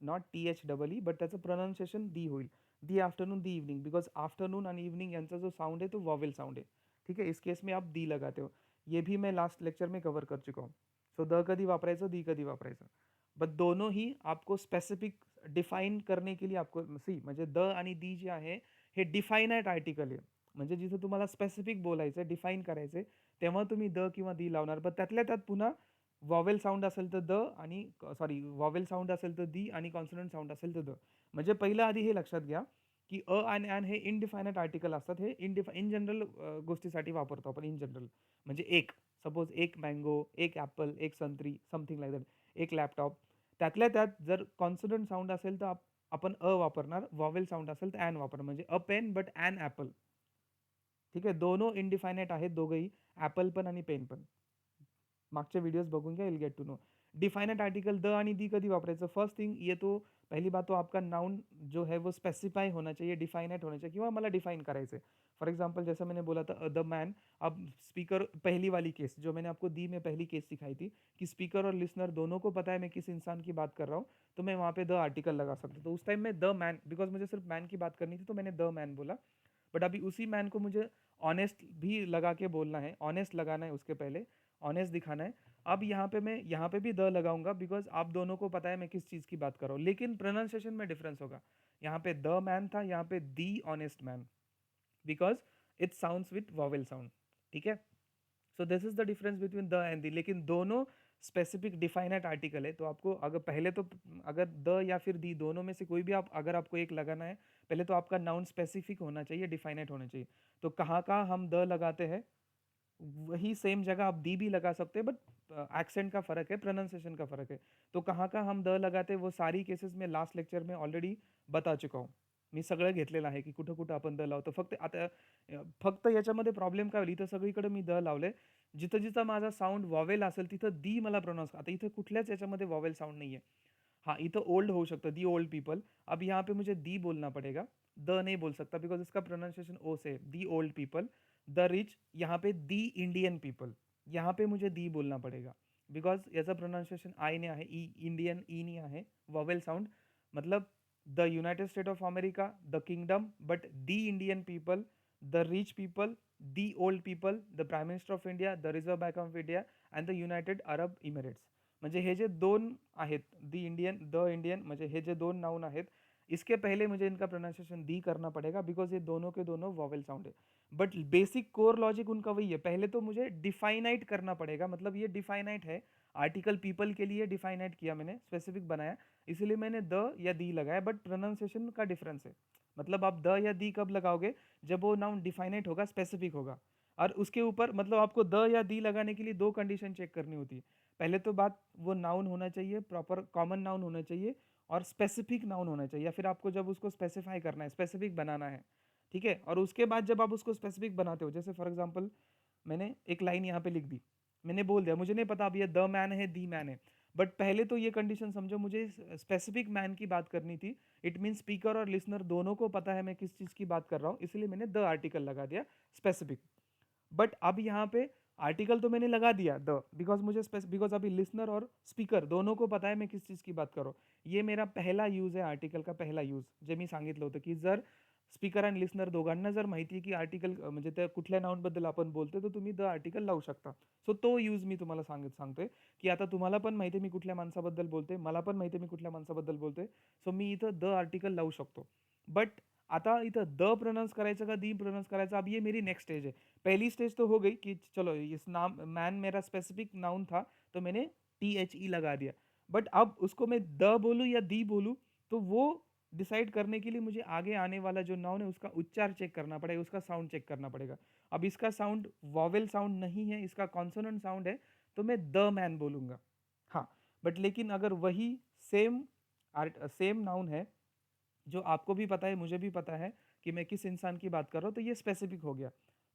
नॉट THEE, बट त्याचं प्रोनाउन्सिएशन दी होईल. The afternoon, the evening, because afternoon आणि इवनिंग यांचा जो साउंड है तो वॉवेल साउंड है. ठीक है, इस केस में आप दी लगाते हो. ये भी मैं लास्ट लेक्चर में कवर कर चुका हूँ. सो द कधी वापरायचं, दी कधी वापरायचं. बट दोनों ही आपको स्पेसिफिक डिफाईन करने के लिए आपको म्हणजे द आणि दी जे आहे हे डिफायनाइट आर्टिकल आहे. म्हणजे जिथे तुम्हाला स्पेसिफिक बोलायचं, डिफाईन करायचं, तेव्हा तुम्ही द किंवा दी लावणार. पण त्यातल्या त्यात पुन्हा वॉवेल साउंड असेल तर द, आणि सॉरी वॉवेल साउंड असेल तर दी, आणि कॉन्सोनंट साउंड असेल तर द. म्हणजे पहिलं आधी हे लक्षात घ्या की आणि ॲन हे इनडिफायनाइट आर्टिकल असतात. हे इन जनरल गोष्टीसाठी वापरतो आपण. इन जनरल म्हणजे एक, सपोज एक मँगो, एक ॲपल, एक संत्री, समथिंग लाईक दॅट, एक लॅपटॉप. त्यातल्या त्यात जर कॉन्सोनंट साउंड असेल तर आपण वापरणार, वॉवेल साउंड असेल तर ॲन वापरणार. म्हणजे अ पेन बट ॲन ॲपल. ठीक आहे, दोनों इनडिफायनाइट आहेत दोघंही, ॲपल पण आणि पेन पण. मागचे वीडियोस बघून घ्या, will get to know. Definite article the आणि दी कधी वापरायचं. फर्स्ट थिंग ये तो पहली बात तो आपका नाउन जो है वो स्पेसिफाई होना चाहिए, डिफाइनेट होना चाहिए, किंवा मला डिफाइन करायचं है. फॉर एग्जाम्पल जैसा मैंने बोला था द मैन, अब स्पीकर, पहली वाली केस जो मैंने आपको दी में पहली केस सिखाई थी कि स्पीकर और लिसनर दोनों को पता है मैं किस इंसान की बात कर रहा हूँ, तो मैं वहाँ पे द आर्टिकल लगा सकता. तो उस टाइम में द मैन, बिकॉज मुझे सिर्फ मैन की बात करनी थी तो मैंने द मैन बोला. बट अभी उसी मैन को मुझे ऑनेस्ट भी लगा के बोलना है, ऑनेस्ट लगाना है उसके पहले, ऑनेस्ट दिखाना है. अब यहाँ पे मैं यहाँ पे भी द लगाऊंगा बिकॉज आप दोनों को पता है मैं किस चीज़ की बात कर रहा हूँ, लेकिन प्रोनाउंसिएशन में डिफरेंस होगा. यहाँ पे द मैन था, यहाँ पे the honest man, because it sounds with vowel sound. ठीक है, so this is the difference between the and the. लेकिन दोनों स्पेसिफिक डिफाइनेट आर्टिकल है, तो आपको अगर पहले तो अगर द या फिर दी दोनों में से कोई भी आप अगर आपको एक लगाना है, पहले तो आपका नाउन स्पेसिफिक होना चाहिए, डिफाइनेट होना चाहिए. तो कहाँ कहाँ हम द लगाते हैं, वही सेम जगह आप दी भी लगा सकते हैं, बट एक्सेंट का फ़र्क है, प्रोनाउंसिएशन का फ़र्क है। तो कहाँ हम द लगाते वो सारी केसेस में लास्ट लेक्चर में ऑलरेडी बता चुका हूँ. मी सगळं घेतलेलं आहे, की कुठं-कुठं आपण द लावतो. फक्त आता फक्त याच्यामध्ये प्रॉब्लेम काय होईल, इथं सगळीकडे मी द लावलंय. जिथं-जिथं माझा साउंड वॉवेल असेल तिथं दी मला प्रोनाउन्स आता इथं कुठल्याच याच्यामध्ये वॉवेल साउंड नाहीये. हाँ, इथं ओल्ड हो सकता है, दी ओल्ड पीपल. अब यहाँ पे मुझे दी बोलना पड़ेगा, द नहीं बोल सकता बिकॉज़ इसका प्रोनाउंसिएशन ओ से है. The old people, the rich, यहाँ पे दी इंडियन पीपल. यहाँ पे मुझे दी बोलना पड़ेगा बिकॉज़ याचा प्रोनाउंसिएशन आयने आहे, ई इंडियन ईनी आहे, वॉवेल साउंड. मतलब the United state of America, the kingdom, but the Indian people, the rich people, the old people, the prime minister of India, the reserve bank of India and the United Arab emirates. म्हणजे हे जे दोन आहेत, दी Indian, the Indian, म्हणजे हे जे दोन noun आहेत, इसके पहले मुझे इनका प्रोनाउंसिएशन दी करना पड़ेगा बिकॉज ये दोनों के दोनों वॉवेल साउंड है. बट बेसिक कोर लॉजिक उनका वही है. पहले तो मुझे डिफाइनाइट करना पड़ेगा, मतलब ये डिफाइनाइट है. आर्टिकल पीपल के लिए डिफाइनाइट किया मैंने, स्पेसिफिक बनाया, इसलिए मैंने द या दी लगाया, बट प्रोनाउंसिएशन का डिफरेंस है. मतलब आप द या दी कब लगाओगे, जब वो नाउन डिफाइनाइट होगा, स्पेसिफिक होगा. और उसके ऊपर मतलब आपको द या दी लगाने के लिए दो कंडीशन चेक करनी होती है. पहले तो बात, वो नाउन होना चाहिए, प्रॉपर कॉमन नाउन होना चाहिए, और स्पेसिफिक नाउन होना चाहिए, या फिर आपको जब उसको स्पेसिफाई करना है, स्पेसिफिक बनाना है, ठीक है. और उसके बाद जब आप उसको स्पेसिफिक बनाते हो, जैसे फॉर एग्जांपल मैंने एक लाइन यहाँ पे लिख दी, मैंने बोल दिया, मुझे नहीं पता अब ये द मैन है, दी मैन है, बट पहले तो ये कंडीशन समझो, मुझे स्पेसिफिक मैन की बात करनी थी. इट मीन स्पीकर और लिसनर दोनों को पता है मैं किस चीज़ की बात कर रहा हूँ, इसलिए मैंने द आर्टिकल लगा दिया, स्पेसिफिक. बट अब यहाँ पे आर्टिकल तो मैंने लगा दिया द, बिकॉज मुझे बिकॉज अभी लिसनर और स्पीकर दोनों को पता है मैं किस चीज़ की बात कर रहा हूँ. ये मेरा पहला यूज है, आर्टिकल का पहला यूज, जे मी सांगितलं होतं की जर स्पीकर आणि लिसनर दोघांना जर माहिती आहे की आर्टिकल म्हणजे त्या कुठल्या नाउनबद्दल आपण बोलतोय, तर तुम्ही द आर्टिकल लावू शकता. सो तो यूज मी तुम्हाला सांगतोय की आता तुम्हाला पण माहिती आहे मी कुठल्या माणसाबद्दल बोलतोय, मला पण माहिती आहे मी कुठल्या माणसाबद्दल बोलतोय. सो मी इथं द आर्टिकल लावू शकतो. बट आता इथं द प्रोनाउंस करायचं का दी प्रोनाउंस करायचं, अब ये मेरी नेक्स्ट स्टेज है. पहली स्टेज तो हो गई कि चलो इस नाम मैन मेरा स्पेसिफिक नाउन था, तो मैंने टी एच ई लगा दिया. बट अब उसको मैं द बोलूँ या दी बोलूँ, तो वो डिसाइड करने के लिए मुझे आगे आने वाला जो नाउन है उसका उच्चार चेक करना पड़ेगा, उसका साउंड चेक करना पड़ेगा. अब इसका साउंड वॉवेल साउंड नहीं है, इसका कॉन्सोनेंट साउंड है, तो मैं द मैन बोलूँगा. हाँ, बट लेकिन अगर वही सेम सेम नाउन है, जो आपको भी पता है, मुझे भी पता है कि मैं किस इंसान की बात कर रहा हूँ, तो ये स्पेसिफिक हो गया.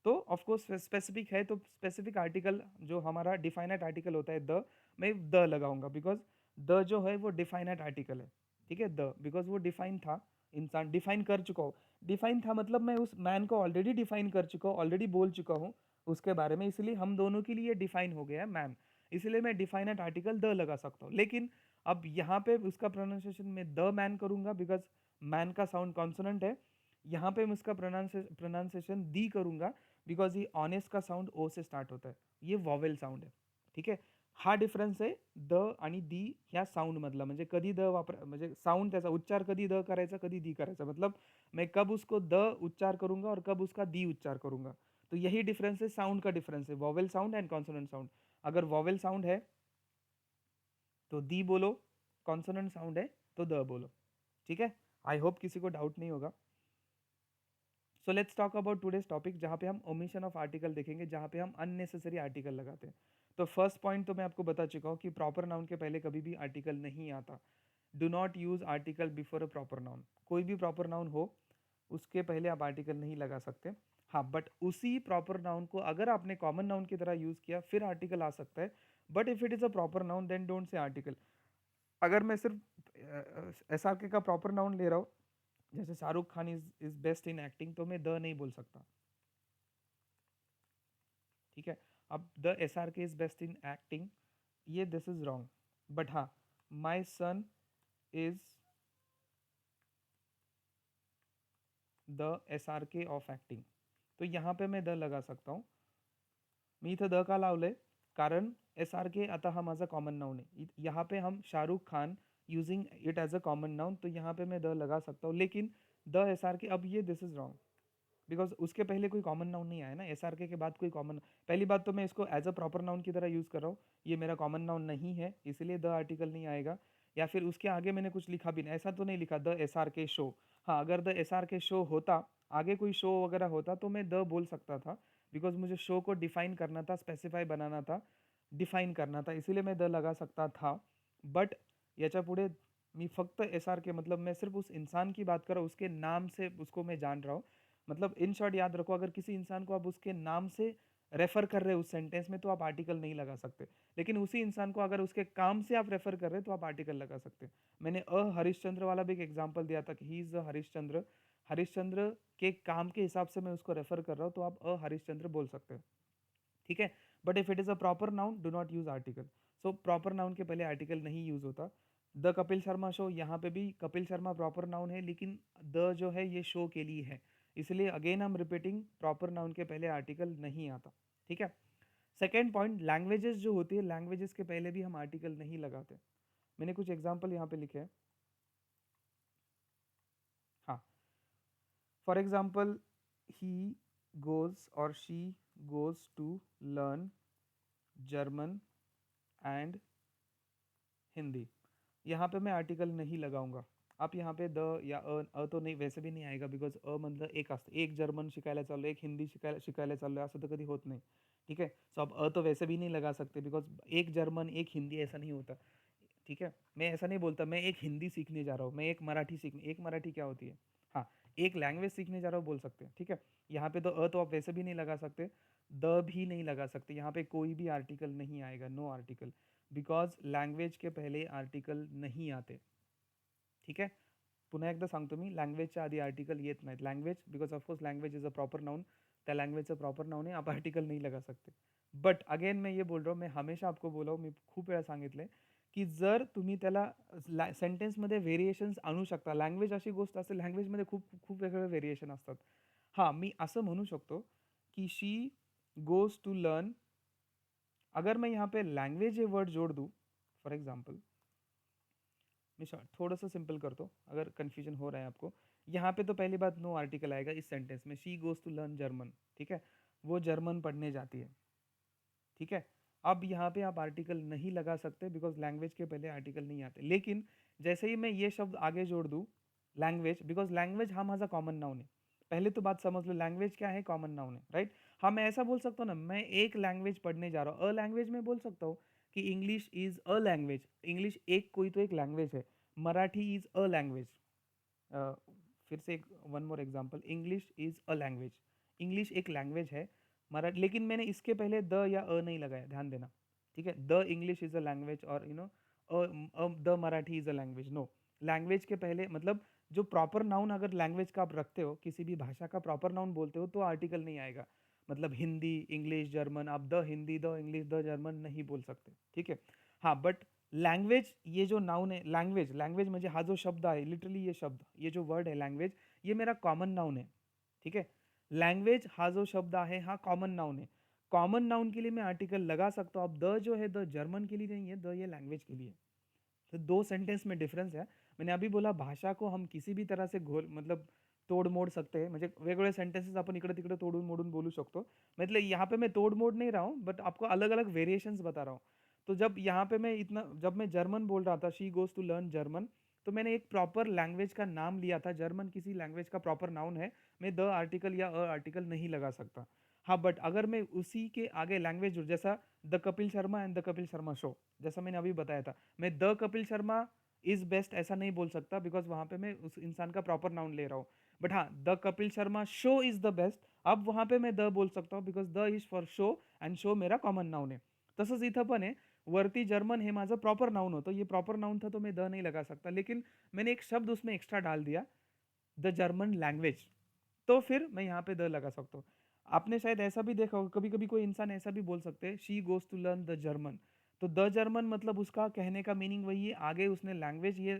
तो ऑफ कोर्स स्पेसिफिक है, तो स्पेसिफिक आर्टिकल जो हमारा डिफाइनाइट आर्टिकल होता है द, मैं द लगाऊंगा बिकॉज द जो है वो डिफाइनाइट आर्टिकल है. ठीक है, द बिकॉज वो डिफाइन था, इंसान डिफाइन कर चुका हूँ. डिफाइन था मतलब मैं उस मैन को ऑलरेडी डिफाइन कर चुका हूँ, ऑलरेडी बोल चुका हूँ उसके बारे में, इसलिए हम दोनों के लिए डिफाइन हो गया है मैन. इसलिए मैं डिफाइनाइट आर्टिकल द लगा सकता हूँ. लेकिन अब यहाँ पे उसका प्रोनाउंसिएशन मैं द मैन करूंगा बिकॉज मैन का साउंड कॉन्सोनेंट है. यहाँ पे मैं उसका प्रोनाउंसिएशन दी करूंगा बिकॉज ये ऑनेस्ट का साउंड ओ से स्टार्ट होता है, ये वॉवेल साउंड है. ठीक आहे, हा डिफरन्स आहे द आणि दी ह्या साउंड मधला. म्हणजे कधी द म्हणजे साउंड त्याचा उच्चार कधी द करायचा, कधी दी करायचा, मतलब मैं कब उसको द उच्चार करूंगा और कब उसका दी उच्चार करूंगा. तो यही डिफरेंस है, साउंड का डिफरेंस है, vowel sound and consonant sound. अगर वॉवेल साउंड है तो दी बोलो, कॉन्सोनेंट साउंड है तो द बोलो. ठीक है, आई होप किसी को डाउट नहीं होगा. सो let's talk about today's topic, जहाँ पे हम ओमिशन ऑफ आर्टिकल देखेंगे, जहाँ पे हम अननेसेसरी आर्टिकल लगाते हैं. तो फर्स्ट पॉइंट तो मैं आपको बता चुका हूँ कि प्रॉपर नाउन के पहले कभी भी आर्टिकल नहीं आता. Do not use article before a proper noun. कोई भी प्रॉपर नाउन हो उसके पहले आप आर्टिकल नहीं लगा सकते. हाँ, बट उसी प्रॉपर नाउन को अगर आपने कॉमन नाउन की तरह यूज किया फिर आर्टिकल आ सकता है. But if it is a proper noun then don't say article. अगर मैं सिर्फ एस आर के का प्रॉपर नाउन ले रहा हूँ, जैसे Shahrukh Khan is best in acting, तो मैं द नहीं बोल सकता. ठीक है, अब द एस आर के इज बेस्ट इन एक्टिंग, ये दिस इज रॉन्ग. बट हाँ, माई सन इज द एस आर के ऑफ एक्टिंग, तो यहाँ पे मैं द लगा सकता हूँ. मी इथं द का लावलंय कारण एस आर के आता हा माझा कॉमन नाउन है. यहाँ पे हम Shahrukh Khan using it as a common noun, तो यहाँ पे मैं द लगा सकता हूँ. लेकिन द एस आर के, अब ये दिस इज रॉन्ग बिकॉज उसके पहले कोई कॉमन नाउन नहीं आया ना. एस आर के बाद कोई कॉमन, पहली बात तो मैं इसको एज अ प्रॉपर नाउन की तरह यूज़ कर रहा हूँ, ये मेरा कॉमन नाउन नहीं है, इसलिए द आर्टिकल नहीं आएगा. या फिर उसके आगे मैंने कुछ लिखा भी नहीं, ऐसा तो नहीं लिखा द एस आर के शो. हाँ, अगर द एस आर के शो होता, आगे कोई शो वगैरह होता, तो मैं द बोल सकता था. बिकॉज मुझे शो को डिफाइन करना था, स्पेसिफाय बनाना था, डिफाइन करना था, इसीलिए मैं द लगा सकता था. बट याच्या पुढे मी फक्त एस आर के, मतलब मैं सिर्फ उस इंसान की बात कर रहा हूँ, उसके नाम से उसको मैं जान रहा हूँ. मतलब इन शॉर्ट याद रखो, अगर किसी इंसान को आप उसके नाम से रेफर कर रहे हो उस सेंटेंस में तो आप आर्टिकल नहीं लगा सकते. लेकिन उसी इंसान को अगर उसके काम से आप रेफर कर रहे हो तो आप आर्टिकल लगा सकते. मैंने हरिश्चंद्र वाला भी एक एग्जांपल दिया था कि ही इज हरिश्चंद्र. हरिश्चंद्र के काम के हिसाब से मैं उसको रेफर कर रहा हूँ तो आप हरिश्चंद्र बोल सकते हो. ठीक है. But if it is a proper noun, do not use article. So proper noun के पहले आर्टिकल नहीं यूज होता. द कपिल शर्मा शो, यहाँ पे भी कपिल शर्मा प्रॉपर नाउन है, लेकिन द जो है ये शो के लिए है, इसलिए अगेन हम रिपीटिंग, प्रॉपर नाउन के पहले आर्टिकल नहीं आता. ठीक है. सेकेंड पॉइंट, लैंग्वेजेस जो होती है, लैंग्वेजेस के पहले भी हम आर्टिकल नहीं लगाते. मैंने कुछ एग्जाम्पल यहाँ पे लिखे हैं. हाँ. For example, he goes or she goes to learn German and Hindi. यहाँ पे मैं आर्टिकल नहीं लगाऊंगा. आप यहाँ पे द या तो नाही, वैसे भी नाही आएगा, बिकॉज मधलं एक असतं, एक जर्मन शिकायला चाललो, एक हिंदी शिकायला चाललो आहे, असं तर कधी होत नाही. ठीक है. सो आप तो वैसे भी नहीं लगा सकते, बिकॉज एक जर्मन एक हिंदी ऐसा नहीं होता. ठीक है. मैं ऐसा नहीं बोलता मैं एक हिंदी सीखने जा रहा हूँ, मैं एक मराठी सीखने, एक मराठी क्या होती है, हाँ, एक लैंग्वेज सीखने जा रहा हूँ बोल सकते हैं. ठीक है. यहाँ पे तो आप वैसे भी नहीं लगा सकते, द भी नहीं लगा सकते. यहाँ पे कोई भी आर्टिकल नहीं आएगा, नो आर्टिकल, बिकॉज लँग्वेज के पहले आर्टिकल नहीं आते. ठीक आहे. पुन्हा एकदा सांगतो मी, लँग्वेजच्या आधी आर्टिकल येत नाहीत. Language, because of course language is a proper noun, त्या लँग्वेजचं प्रॉपर नाउन आहे, आप आर्टिकल नहीं लगा सकते. बट अगेन मैं ये बोल रहा हूँ, मैं हमेशा आपको बोला हूँ, मी खूप वेळा सांगितलंय की जर तुम्ही त्याला सेंटेन्समध्ये व्हेरिएशन्स आणू शकता. लँग्वेज अशी गोष्ट असते, लँग्वेजमध्ये खूप खूप वेगवेगळे व्हेरिएशन असतात. हां, मी असं म्हणू शकतो की शी गोज टू लर्न. अगर मैं यहाँ पे लैंग्वेज ये वर्ड जोड़ दूँ, फॉर एग्जाम्पल, मैं थोड़ा सा सिंपल कर दो अगर कन्फ्यूजन हो रहा है आपको. यहाँ पे तो पहली बात, नो आर्टिकल आएगा इस सेंटेंस में. She goes to learn German. ठीक है. वो जर्मन पढ़ने जाती है. ठीक है. अब यहाँ पे आप आर्टिकल नहीं लगा सकते, बिकॉज लैंग्वेज के पहले आर्टिकल नहीं आते. लेकिन जैसे ही मैं ये शब्द आगे जोड़ दूँ, लैंग्वेज, बिकॉज लैंग्वेज हा माझा कॉमन नाउन है. पहले तो बात समझ लो, लैंग्वेज क्या है, कॉमन नाउन है, राइट. हाँ, मैं ऐसा बोल सकता हूँ ना, मैं एक लैंग्वेज पढ़ने जा रहा हूँ, अ लैंग्वेज में बोल सकता हूँ कि English is a language. English एक कोई तो एक लैंग्वेज है. Marathi is a language. फिर से एक one more example, English is a language. English एक लैंग्वेज है. मराठी, लेकिन मैंने इसके पहले द या अ नहीं लगाया, ध्यान देना. ठीक है. The English is a language, और the Marathi is a language, no. Language के पहले, मतलब जो प्रॉपर नाउन अगर लैंग्वेज का आप रखते हो, किसी भी भाषा का प्रॉपर नाउन बोलते हो, तो आर्टिकल नहीं आएगा. मतलब हिंदी, इंग्लिश, जर्मन, आप the Hindi, the English, the German नहीं बोल सकते. ठीक है. हाँ, बट लैंग्वेज ये जो नाउन है, लैंग्वेज, लैंग्वेज म्हणजे हा जो शब्द आहे, लिटरली ये शब्द, ये जो वर्ड है लैंग्वेज, ये मेरा कॉमन नाउन है. ठीक है. लैंग्वेज हा जो शब्द आहे हा कॉमन नाउन है. कॉमन नाउन के लिए मैं आर्टिकल लगा सकता हूँ. अब द जो है, द जर्मन के लिए नहीं है, द ये लैंग्वेज के लिए है. तो दो सेंटेंस में डिफरेंस है. मैंने अभी बोला भाषा को हम किसी भी तरह से घोल, मतलब तोड मोड सकते हैं, म्हणजे वेगवेगळे सेंटेन्सेस आपण इकडे तिकडे तोडून मोडून बोलू शकतो. मतलब यहाँ पे मैं तोड़ मोड़ नहीं रहा हूँ, बट आपको अलग अलग वेरिएशंस बता रहा हूँ. तो जब यहाँ पे मैं इतना, जब मैं जर्मन बोल रहा था, she goes to learn German, तो मैंने एक प्रॉपर लैंग्वेज का नाम लिया था. जर्मन किसी लैंग्वेज का प्रॉपर नाउन है. मैं द आर्टिकल या अ आर्टिकल नहीं लगा सकता. हाँ, बट अगर मैं उसी के आगे लैंग्वेज जुड़, जैसा the Kapil Sharma and the Kapil Sharma show, जैसा मैंने अभी बताया था, मैं the Kapil Sharma is best ऐसा नहीं बोल सकता, बिकॉज वहां पे मैं उस इंसान का प्रॉपर नाउन ले रहा हूँ. बट हाँ, the Kapil Sharma show is the best, अब वहां पे मैं द बोल सकता हूँ, because the is for show and show मेरा कॉमन नाउन है. तसंच इथं पण आहे. वरती जर्मन हे माझं प्रॉपर नाउन होतं, ये प्रॉपर नाउन था तो मैं द नहीं लगा सकता, लेकिन मैंने एक शब्द उसमें एक्स्ट्रा डाल दिया, द जर्मन लैंग्वेज, तो फिर मैं यहाँ पे द लगा सकता हूँ. आपने शायद ऐसा भी देखा होगा, कभी कभी कोई इंसान ऐसा भी बोल सकते हैं, she goes to learn the German. तो द जर्मन मतलब उसका कहने का मीनिंग वही है, आगे उसने लैंग्वेज ये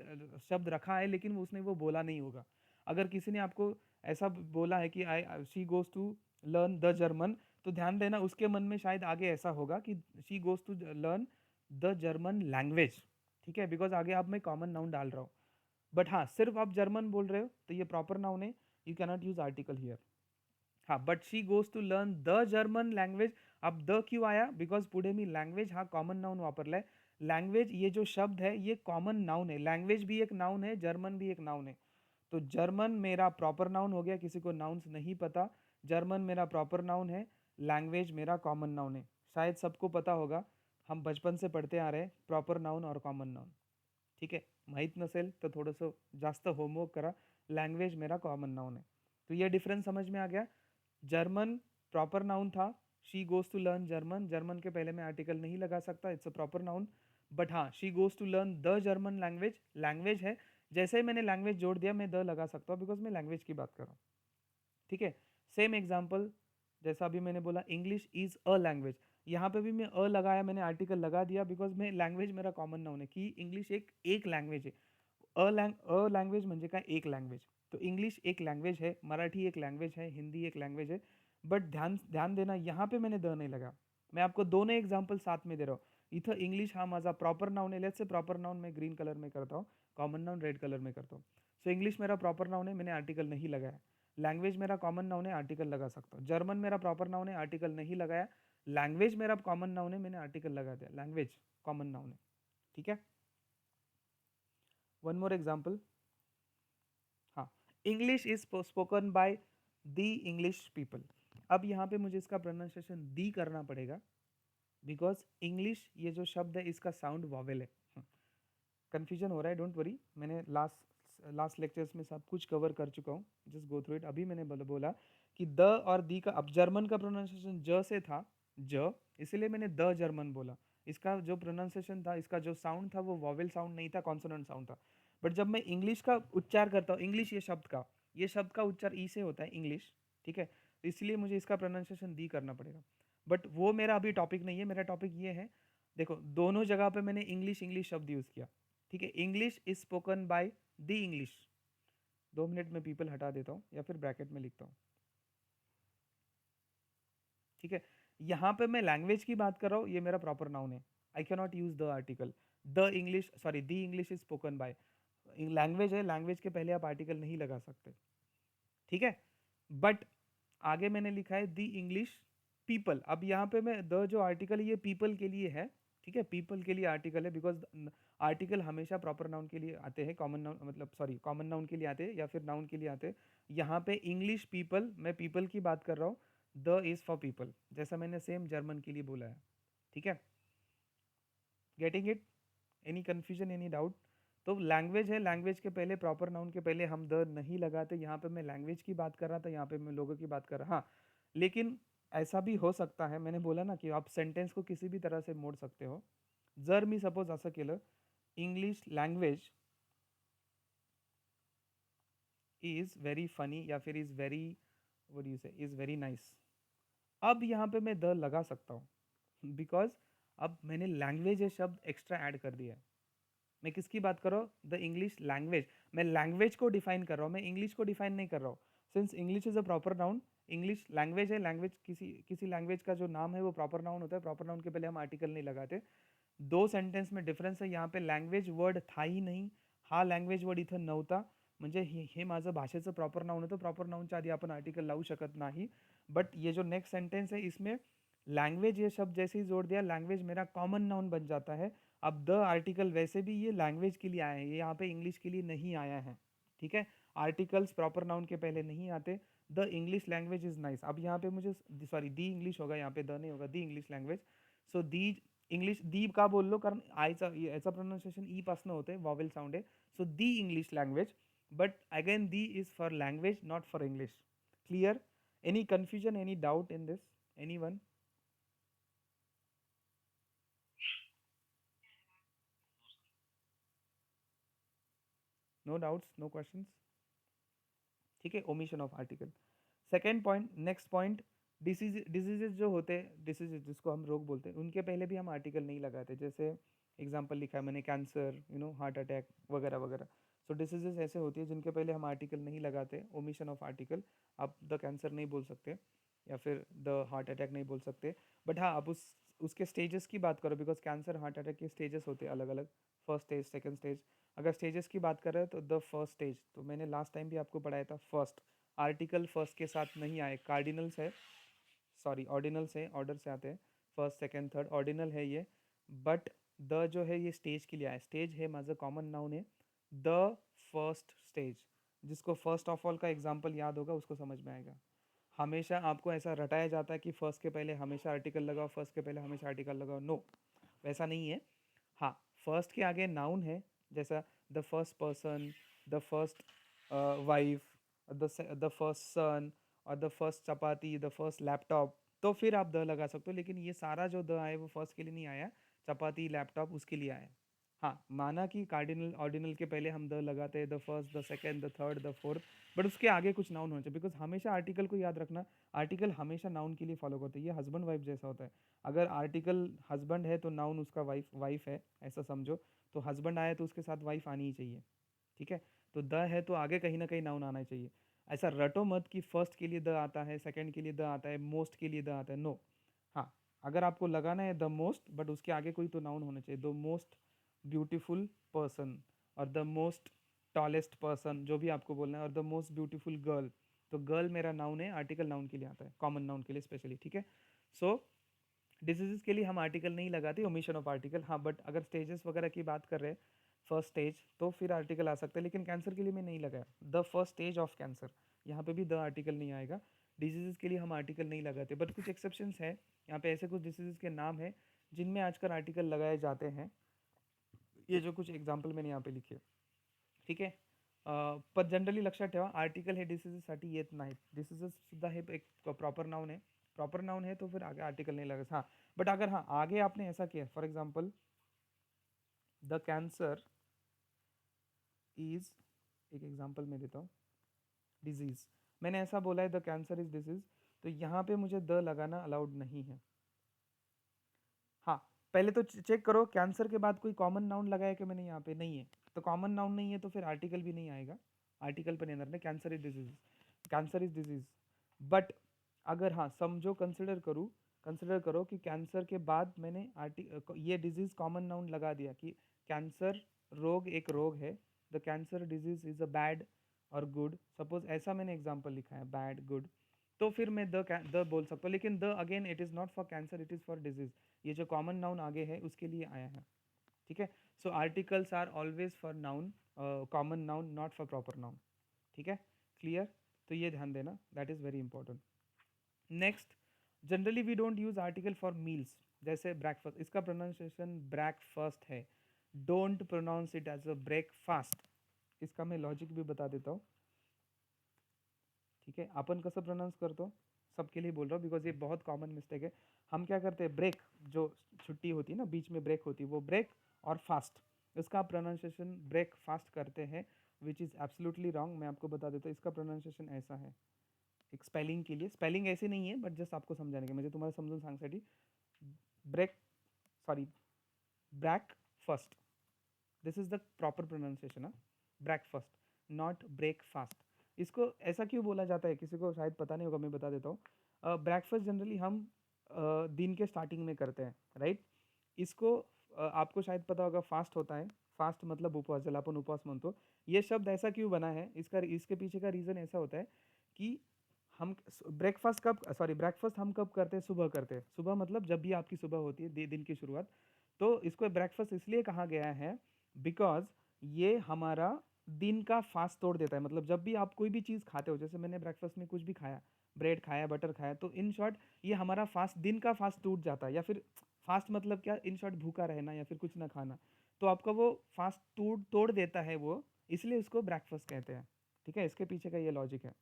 शब्द रखा है, लेकिन उसने वो बोला नहीं होगा. अगर किसी ने आपको ऐसा बोला है कि I she goes to learn the German, तो ध्यान देना उसके मन में शायद आगे ऐसा होगा कि she goes to learn the German language. ठीक है, बिकॉज आगे आप मैं कॉमन नाउन डाल रहा हूँ. बट हाँ, सिर्फ आप जर्मन बोल रहे हो तो ये प्रॉपर नाउन है, you cannot use article here. हाँ, but she goes to learn the German language. अब द क्यों आया, बिकॉज पुढे मी लँग्वेज हा कॉमन नाउन वापरलाय. लँग्वेज ये जो शब्द है ये कॉमन नाउन है. लैंग्वेज भी एक नाउन है, जर्मन भी एक नाउन है. तो जर्मन मेरा प्रॉपर नाउन हो गया, किसी को नाउन्स नहीं पता, जर्मन मेरा प्रॉपर नाउन है. लैंग्वेज मेरा कॉमन नाउन है। शायद सबको पता होगा, हम बचपन से पढ़ते आ रहे हैं प्रॉपर नाउन और कॉमन नाउन, ठीक है। माहीत नसेल तर थोडंसं जास्त होमवर्क करा. लैंग्वेज मेरा कॉमन नाउन है. तो ये डिफरेंस समझ में आ गया. जर्मन प्रॉपर नाउन था, she goes to learn German. German के पहले मैं आर्टिकल नहीं लगा सकता, it's a proper noun. But हाँ, she goes to learn the German language, language है. जैसे ही मैंने लैंग्वेज जोड़ दिया, मैं द लगा सकता हूँ बिकॉज मैं लैंग्वेज की बात कर रहा हूँ, ठीक है. सेम एग्जाम्पल, जैसा अभी मैंने बोला इंग्लिश इज अ लैंग्वेज, यहाँ पे भी मैं अ लगाया, मैंने आर्टिकल लगा दिया बिकॉज मैं लैंग्वेज मेरा कॉमन नाउन है कि इंग्लिश एक लैंग्वेज है. अ लैंग्वेज म्हणजे काय, एक लैंग्वेज. तो इंग्लिश एक लैंग्वेज है, मराठी एक लैंग्वेज है, हिंदी एक लैंग्वेज है. बट ध्यान ध्यान देना, यहाँ पे मैंने द नहीं लगा. मैं आपको दोनों एग्जाम्पल साथ में दे रहा हूँ. इथं इंग्लिश हा माझा प्रॉपर नाउन है. लेट्स से प्रॉपर नाउन मैं ग्रीन कलर में करता हूँ, कॉमन नाउन रेड कलर में करता हूँ. सो इंग्लिश मेरा प्रॉपर नाउन है, मैंने आर्टिकल नहीं लगाया. लैंग्वेज मेरा कॉमन नाउन है, आर्टिकल लगा सकता हूँ. जर्मन मेरा प्रॉपर नाउन है, आर्टिकल नहीं लगाया. लैंग्वेज मेरा कॉमन नाउन है, मैंने आर्टिकल लगा दिया. लैंग्वेज कॉमन नाउन है, ठीक है. One more example. हाँ, English is spoken by the English people. अब यहाँ पे मुझे इसका प्रोनाउंसिएशन दी करना पड़ेगा बिकॉज इंग्लिश ये जो शब्द है इसका साउंड वॉवेल है. कंफ्यूजन हो रहा है, डोंट वरी, मैंने लास्ट लेक्चर्स में सब कुछ कवर कर चुका हूँ. Just go through it. अभी मैंने बोला कि द और दी का, अब जर्मन का प्रोनाउंसिएशन ज से था, ज, इसीलिए मैंने द जर्मन बोला. इसका जो प्रोनाउंसिएशन था, इसका जो साउंड था वो वॉवेल साउंड नहीं था, कॉन्सोनेंट साउंड था. बट जब मैं इंग्लिश का उच्चार करता हूँ, इंग्लिश ये शब्द का उच्चार ई से होता है, इंग्लिश, ठीक है. तो इसलिए मुझे इसका प्रोनाउंसिएशन दी करना पड़ेगा. बट वो मेरा अभी टॉपिक नहीं है. मेरा टॉपिक ये है, देखो दोनों जगह पे मैंने इंग्लिश इंग्लिश शब्द यूज किया, ठीक है. English is spoken by the English. 2 minute में पीपल हटा देता हूँ या फिर ब्रैकेट में लिखता हूँ, ठीक है. यहाँ पे मैं लैंग्वेज की बात कर रहा हूँ, ये मेरा प्रॉपर नाउन है. I can not use the article. The English, sorry, the English is spoken bye. Language है, लैंग्वेज के पहले आप आर्टिकल नहीं लगा सकते, ठीक है. बट आगे मैंने लिखा है दी इंग्लिश पीपल. अब यहाँ पे मैं द जो आर्टिकल है ये पीपल के लिए है, ठीक है. पीपल के लिए आर्टिकल है बिकॉज आर्टिकल हमेशा प्रॉपर नाउन के लिए आते हैं, कॉमन नाउन मतलब सॉरी कॉमन नाउन के लिए आते हैं या फिर नाउन के लिए आते हैं. यहाँ पे इंग्लिश पीपल, मैं पीपल की बात कर रहा हूँ. द इज फॉर पीपल, जैसा मैंने सेम जर्मन के लिए बोला है, ठीक है. Getting it? Any confusion, any doubt? तो लैंग्वेज है, लैंग्वेज के पहले प्रॉपर नाउन के पहले हम द नहीं लगाते. यहाँ पे मैं लैंग्वेज की बात कर रहा था, यहाँ पे मैं लोगों की बात कर रहा. हाँ, लेकिन ऐसा भी हो सकता है, मैंने बोला ना कि आप सेंटेंस को किसी भी तरह से मोड़ सकते हो. जर मी सपोज असं केलं, English language is very funny या फिर is very, what do you से, इज वेरी नाइस. अब यहाँ पे मैं द लगा सकता हूँ बिकॉज अब मैंने लैंग्वेज ये शब्द एक्स्ट्रा ऐड कर दिया है. मैं किसकी बात कर रहा हूँ? The English language. मैं लैंग्वेज को डिफाइन कर रहा हूँ, मैं इंग्लिश को डिफाइन नहीं कर रहा हूँ. Since English is a proper noun, English language है, लैंग्वेज किसी किसी लैंग्वेज का जो नाम है वो प्रॉपर नाउन होता है. प्रॉपर नाउन के पहले हम आर्टिकल नहीं लगाते. दो सेंटेंस में डिफरन्स है. यहाँ पे लँग्वेज वर्ड था ही नाही, हा लँग्वेज वर्ड इथं नव्हता. म्हणजे हे माझं भाषेचं प्रॉपर नाउन होतं. प्रॉपर नाउनच्या आधी आपण आर्टिकल लावू शकत नाही. बट ये जो नेक्स्ट सेंटेंस है इसमें लैंग्वेज ये शब्द जैसे ही जोड़ दिया, लैंग्वेज मेरा कॉमन नाउन बन जाता है. अब द आर्टिकल वैसे भी ये लैंग्वेज के लिए आया है, ये यहाँ पे इंग्लिश के लिए नहीं आया है, ठीक है. आर्टिकल्स प्रॉपर नाउन के पहले नहीं आते. The English language is nice. अब यहाँ पे मुझे, सॉरी, दी इंग्लिश होगा, यहाँ पे द नहीं होगा, दी English language. So the English, दी का बोललो कारण आयचा याचा प्रोनाउन्सिएशन ई पासनं होते, वॉवेल साउंड आहे. So the English language. But again the is for language, not for English. Clear? Any confusion, any doubt in this? Any one? No doubts, no questions, ठीक है. Omission of article. Second point, next point, diseases जो होते हैं, diseases जिसको हम रोग बोलते हैं, उनके पहले भी हम आर्टिकल नहीं लगाते. जैसे एग्जांपल लिखा है मैंने, कैंसर, हार्ट अटैक वगैरह वगैरह. सो डिसीजेज ऐसे होती है जिनके पहले हम आर्टिकल नहीं लगाते, ओमिशन ऑफ आर्टिकल. आप द कैंसर नहीं बोल सकते या फिर द हार्ट अटैक नहीं बोल सकते. बट हाँ, आप उसके स्टेजेस की बात करो बिकॉज कैंसर हार्ट अटैक के स्टेजेस होते हैं अलग अलग. First stage, second stage. अगर स्टेजेस की बात कर रहे हैं तो द फर्स्ट स्टेज, तो मैंने लास्ट टाइम भी आपको पढ़ाया था. फर्स्ट आर्टिकल फर्स्ट के साथ नहीं आए, कार्डिनल्स है, सॉरी ऑर्डिनल्स है, ऑर्डर से आते हैं. फर्स्ट सेकंड थर्ड ऑर्डिनल है ये. बट द जो है ये स्टेज के लिए आया. स्टेज है माझं कॉमन नाउन है. द फर्स्ट स्टेज, जिसको फर्स्ट ऑफ ऑल का एग्जाम्पल याद होगा उसको समझ में आएगा. हमेशा आपको ऐसा रटाया जाता है कि फर्स्ट के पहले हमेशा आर्टिकल लगाओ, फर्स्ट के पहले हमेशा आर्टिकल लगाओ, नो, वैसा नहीं है। हाँ, फर्स्ट के आगे नाउन है, जैसा the first person, the first wife, the first son, और the first chapati, the first laptop, तो फिर आप द लगा सकते हो। लेकिन ये सारा जो द आए वो फर्स्ट के लिए नहीं आया, चपाती लैपटॉप उसके लिए आया। हाँ, माना कि कार्डिनल ऑर्डिनल के पहले हम द लगाते हैं, the first, the second, the third, the fourth, but उसके आगे कुछ नाउन होना चाहिए, बिकॉज हमेशा आर्टिकल को याद रखना, आर्टिकल हमेशा नाउन के लिए फॉलो करते हैं। ये हस्बैंड वाइफ जैसा होता है। अगर आर्टिकल हस्बैंड है तो नाउन उसका वाइफ वाइफ है, ऐसा समझो। तो हस्बैंड आया तो उसके साथ वाइफ आनी ही चाहिए, ठीक है। तो द है तो आगे कहीं ना कहीं नाउन आना चाहिए। ऐसा रटो मत कि फर्स्ट के लिए द आता है, सेकंड के लिए द आता है, मोस्ट के लिए द आता है, नो। हाँ, अगर आपको लगाना है द मोस्ट, बट उसके आगे कोई तो नाउन होना चाहिए। द मोस्ट ब्यूटीफुल पर्सन, और द मोस्ट टॉलेस्ट पर्सन, जो भी आपको बोलना है, और द मोस्ट ब्यूटीफुल गर्ल। तो गर्ल मेरा नाउन है, आर्टिकल नाउन के लिए आता है, कॉमन नाउन के लिए स्पेशली, ठीक है। सो डिजीजेस के लिए हम आर्टिकल नहीं लगाते, ओमिशन ऑफ आर्टिकल। हाँ, बट अगर स्टेजेस वगैरह की बात कर रहे हैं, फर्स्ट स्टेज, तो फिर आर्टिकल आ सकता है। लेकिन कैंसर के लिए मैं नहीं लगाया the first stage of cancer, यहाँ पे भी द आर्टिकल नहीं आएगा। डिजीजेस के लिए हम आर्टिकल नहीं लगाते, बट कुछ एक्सेप्शंस है। यहाँ पे ऐसे कुछ डिजीजेस के नाम है जिनमें आजकल आर्टिकल लगाए जाते हैं। ये जो कुछ एग्जाम्पल मैंने यहाँ पे लिखे, ठीक है। पण जनरली लक्षात ठेवा, आर्टिकल हे डिसीजेससाठी येत नाहीत। डिसीजेस सुद्धा हे एक प्रॉपर नाउन है, प्रॉपर नाउन है तो फिर आगे आर्टिकल नहीं लगेगा। हाँ, बट अगर हाँ आगे आपने ऐसा किया, for example the cancer is, एक एग्जाम्पल मैं देता हूँ, डिजीज, मैंने ऐसा बोला है द कैंसर इज डिजीज, तो यहाँ पे मुझे द लगाना अलाउड नहीं है। हाँ, पहले तो चेक करो कैंसर के बाद कोई कॉमन नाउन लगाया कि मैंने, यहाँ पे नहीं है। तो कॉमन नाउन नहीं है तो फिर आर्टिकल भी नहीं आएगा, आर्टिकल पर नहीं अंदर में cancer is disease, cancer is disease. But अगर हाँ समझो, कंसिडर करो कि कैंसर के बाद मैंने ये डिजीज कॉमन नाउन लगा दिया कि कैंसर रोग एक रोग है, the cancer disease is a bad और गुड, सपोज ऐसा मैंने एग्जाम्पल लिखा है, बैड गुड, तो फिर मैं द बोल सकता हूँ। लेकिन the again it is not for cancer, it is for disease. ये जो कॉमन नाउन आगे है उसके लिए आया है, ठीक है। So articles are always for noun, common noun, not for proper noun, ठीक है, क्लियर। तो ये ध्यान देना, that is very important. Next, generally we don't use article for meals, जैसे ब्रेकफास्ट, इसका प्रोनाउंसिएशन ब्रेकफास्ट है, don't pronounce it as a breakfast. इसका मैं लॉजिक भी बता देता हूँ, ठीक है। अपन कसं प्रोनाउंस करतो, सबके लिए बोल रहा हूँ बिकॉज ये बहुत कॉमन मिस्टेक है। हम क्या करते हैं, ब्रेक, जो छुट्टी होती है ना, बीच में ब्रेक होती है, वो ब्रेक, और फास्ट, इसका प्रोनाउंसिएशन ब्रेक फास्ट करते हैं, विच इज़ एब्सोल्युटली रॉन्ग। मैं आपको बता देता हूँ, इसका प्रोनाउंसिएशन ऐसा है। एक स्पेलिंग के लिए, स्पेलिंग ऐसे नहीं है बट जस्ट आपको समझाने के, म्हणजे तुम्हाला समजून सांगण्यासाठी, break, sorry, breakfast, this is the proper pronunciation, breakfast, not breakfast. इसको ऐसा क्यों बोला जाता है, किसी को शायद पता नहीं होगा, मैं बता देता हूँ। ब्रेकफास्ट जनरली हम दिन के स्टार्टिंग में करते हैं, राइट। इसको आपको शायद पता होगा, फास्ट होता है, फास्ट मतलब उपवास, ज्याला अपन उपवास म्हणतो। ये शब्द ऐसा क्यों बना है, इसका इसके पीछे का रीज़न ऐसा होता है कि हम ब्रेकफास्ट कब, सॉरी, ब्रेकफास्ट हम कब करते हैं, सुबह करते हैं। सुबह मतलब जब भी आपकी सुबह होती है, दिन की शुरुआत। तो इसको ब्रेकफास्ट इसलिए कहा गया है बिकॉज ये हमारा दिन का फास्ट तोड़ देता है। मतलब जब भी आप कोई भी चीज़ खाते हो, जैसे मैंने ब्रेकफास्ट में कुछ भी खाया, ब्रेड खाया, बटर खाया, तो इन शॉर्ट ये हमारा फास्ट, दिन का फास्ट टूट जाता है। या फिर फास्ट मतलब क्या, इन शॉर्ट भूखा रहना या फिर कुछ ना खाना, तो आपका वो फास्ट तोड़ तोड़ देता है वो, इसलिए उसको ब्रेकफास्ट कहते हैं, ठीक है। इसके पीछे का ये लॉजिक है।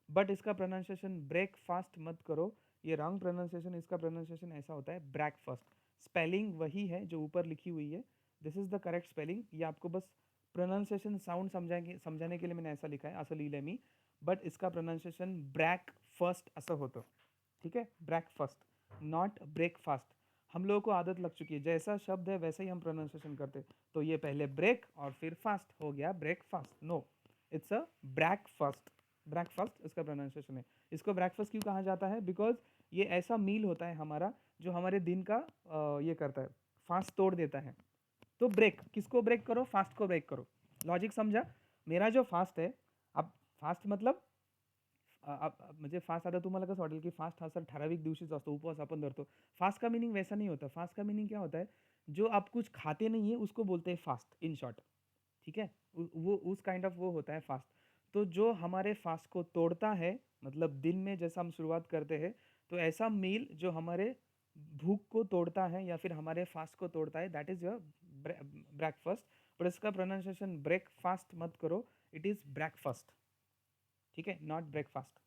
बट इसका प्रोनाउंसिएशन ब्रेकफास्ट मत करो, ये रॉन्ग प्रोनाउंसिएशन। इसका प्रोनाउंसिएशन ऐसा होता है ब्रेकफास्ट, स्पेलिंग वही है जो ऊपर लिखी हुई है, this is the correct spelling. ये आपको बस प्रोनाउंसिएशन साउंड समझाने के लिए मैंने ऐसा लिखा है, असं लिहिलंय मी, बट इसका प्रोनाउंसिएशन ब्रैक फर्स्ट असं होतं, ठीक है, ब्रेकफास्ट, नॉट ब्रेकफास्ट। हम लोगों को आदत लग चुकी है, जैसा शब्द है वैसा ही हम प्रोनाउंसिएशन करते हैं। तो ये पहले ब्रेक और फिर फास्ट हो गया breakfast, no, it's a breakfast, breakfast इसका प्रोनाउंसिएशन है। इसको ब्रेकफास्ट क्यों कहा जाता है, बिकॉज ये ऐसा मील होता है हमारा जो हमारे दिन का ये करता है, फास्ट तोड़ देता है। तो ब्रेक, किसको ब्रेक करो, फास्ट को ब्रेक करो। लॉजिक समझा। मेरा जो फास्ट है, अब फास्ट मतलब म्हणजे फास्ट, आता तुम्हाला कसं वाटेल की फास्ट हा सर ठराविक दिवशीच असतो, उपवास आपण धरतो। फास्ट का मीनिंग वैसा नहीं होता। फास्ट का मीनिंग क्या होता है, जो आप कुछ खाते नहीं है उसको बोलते हैं फास्ट, इन शॉर्ट, ठीक है। वो उस काइंड ऑफ वो होता है फास्ट। तो जो हमारे फास्ट को तोड़ता है, मतलब दिन में जैसा हम शुरुआत करते हैं, तो ऐसा मील जो हमारे भूख को तोड़ता है या फिर हमारे फास्ट को तोड़ता है, दैट इज योर ब्रेकफास्ट। पर इसका प्रोनाउंसिएशन ब्रेकफास्ट मत करो, इट इज ब्रेकफास्ट, ठीक है, नॉट ब्रेकफास्ट।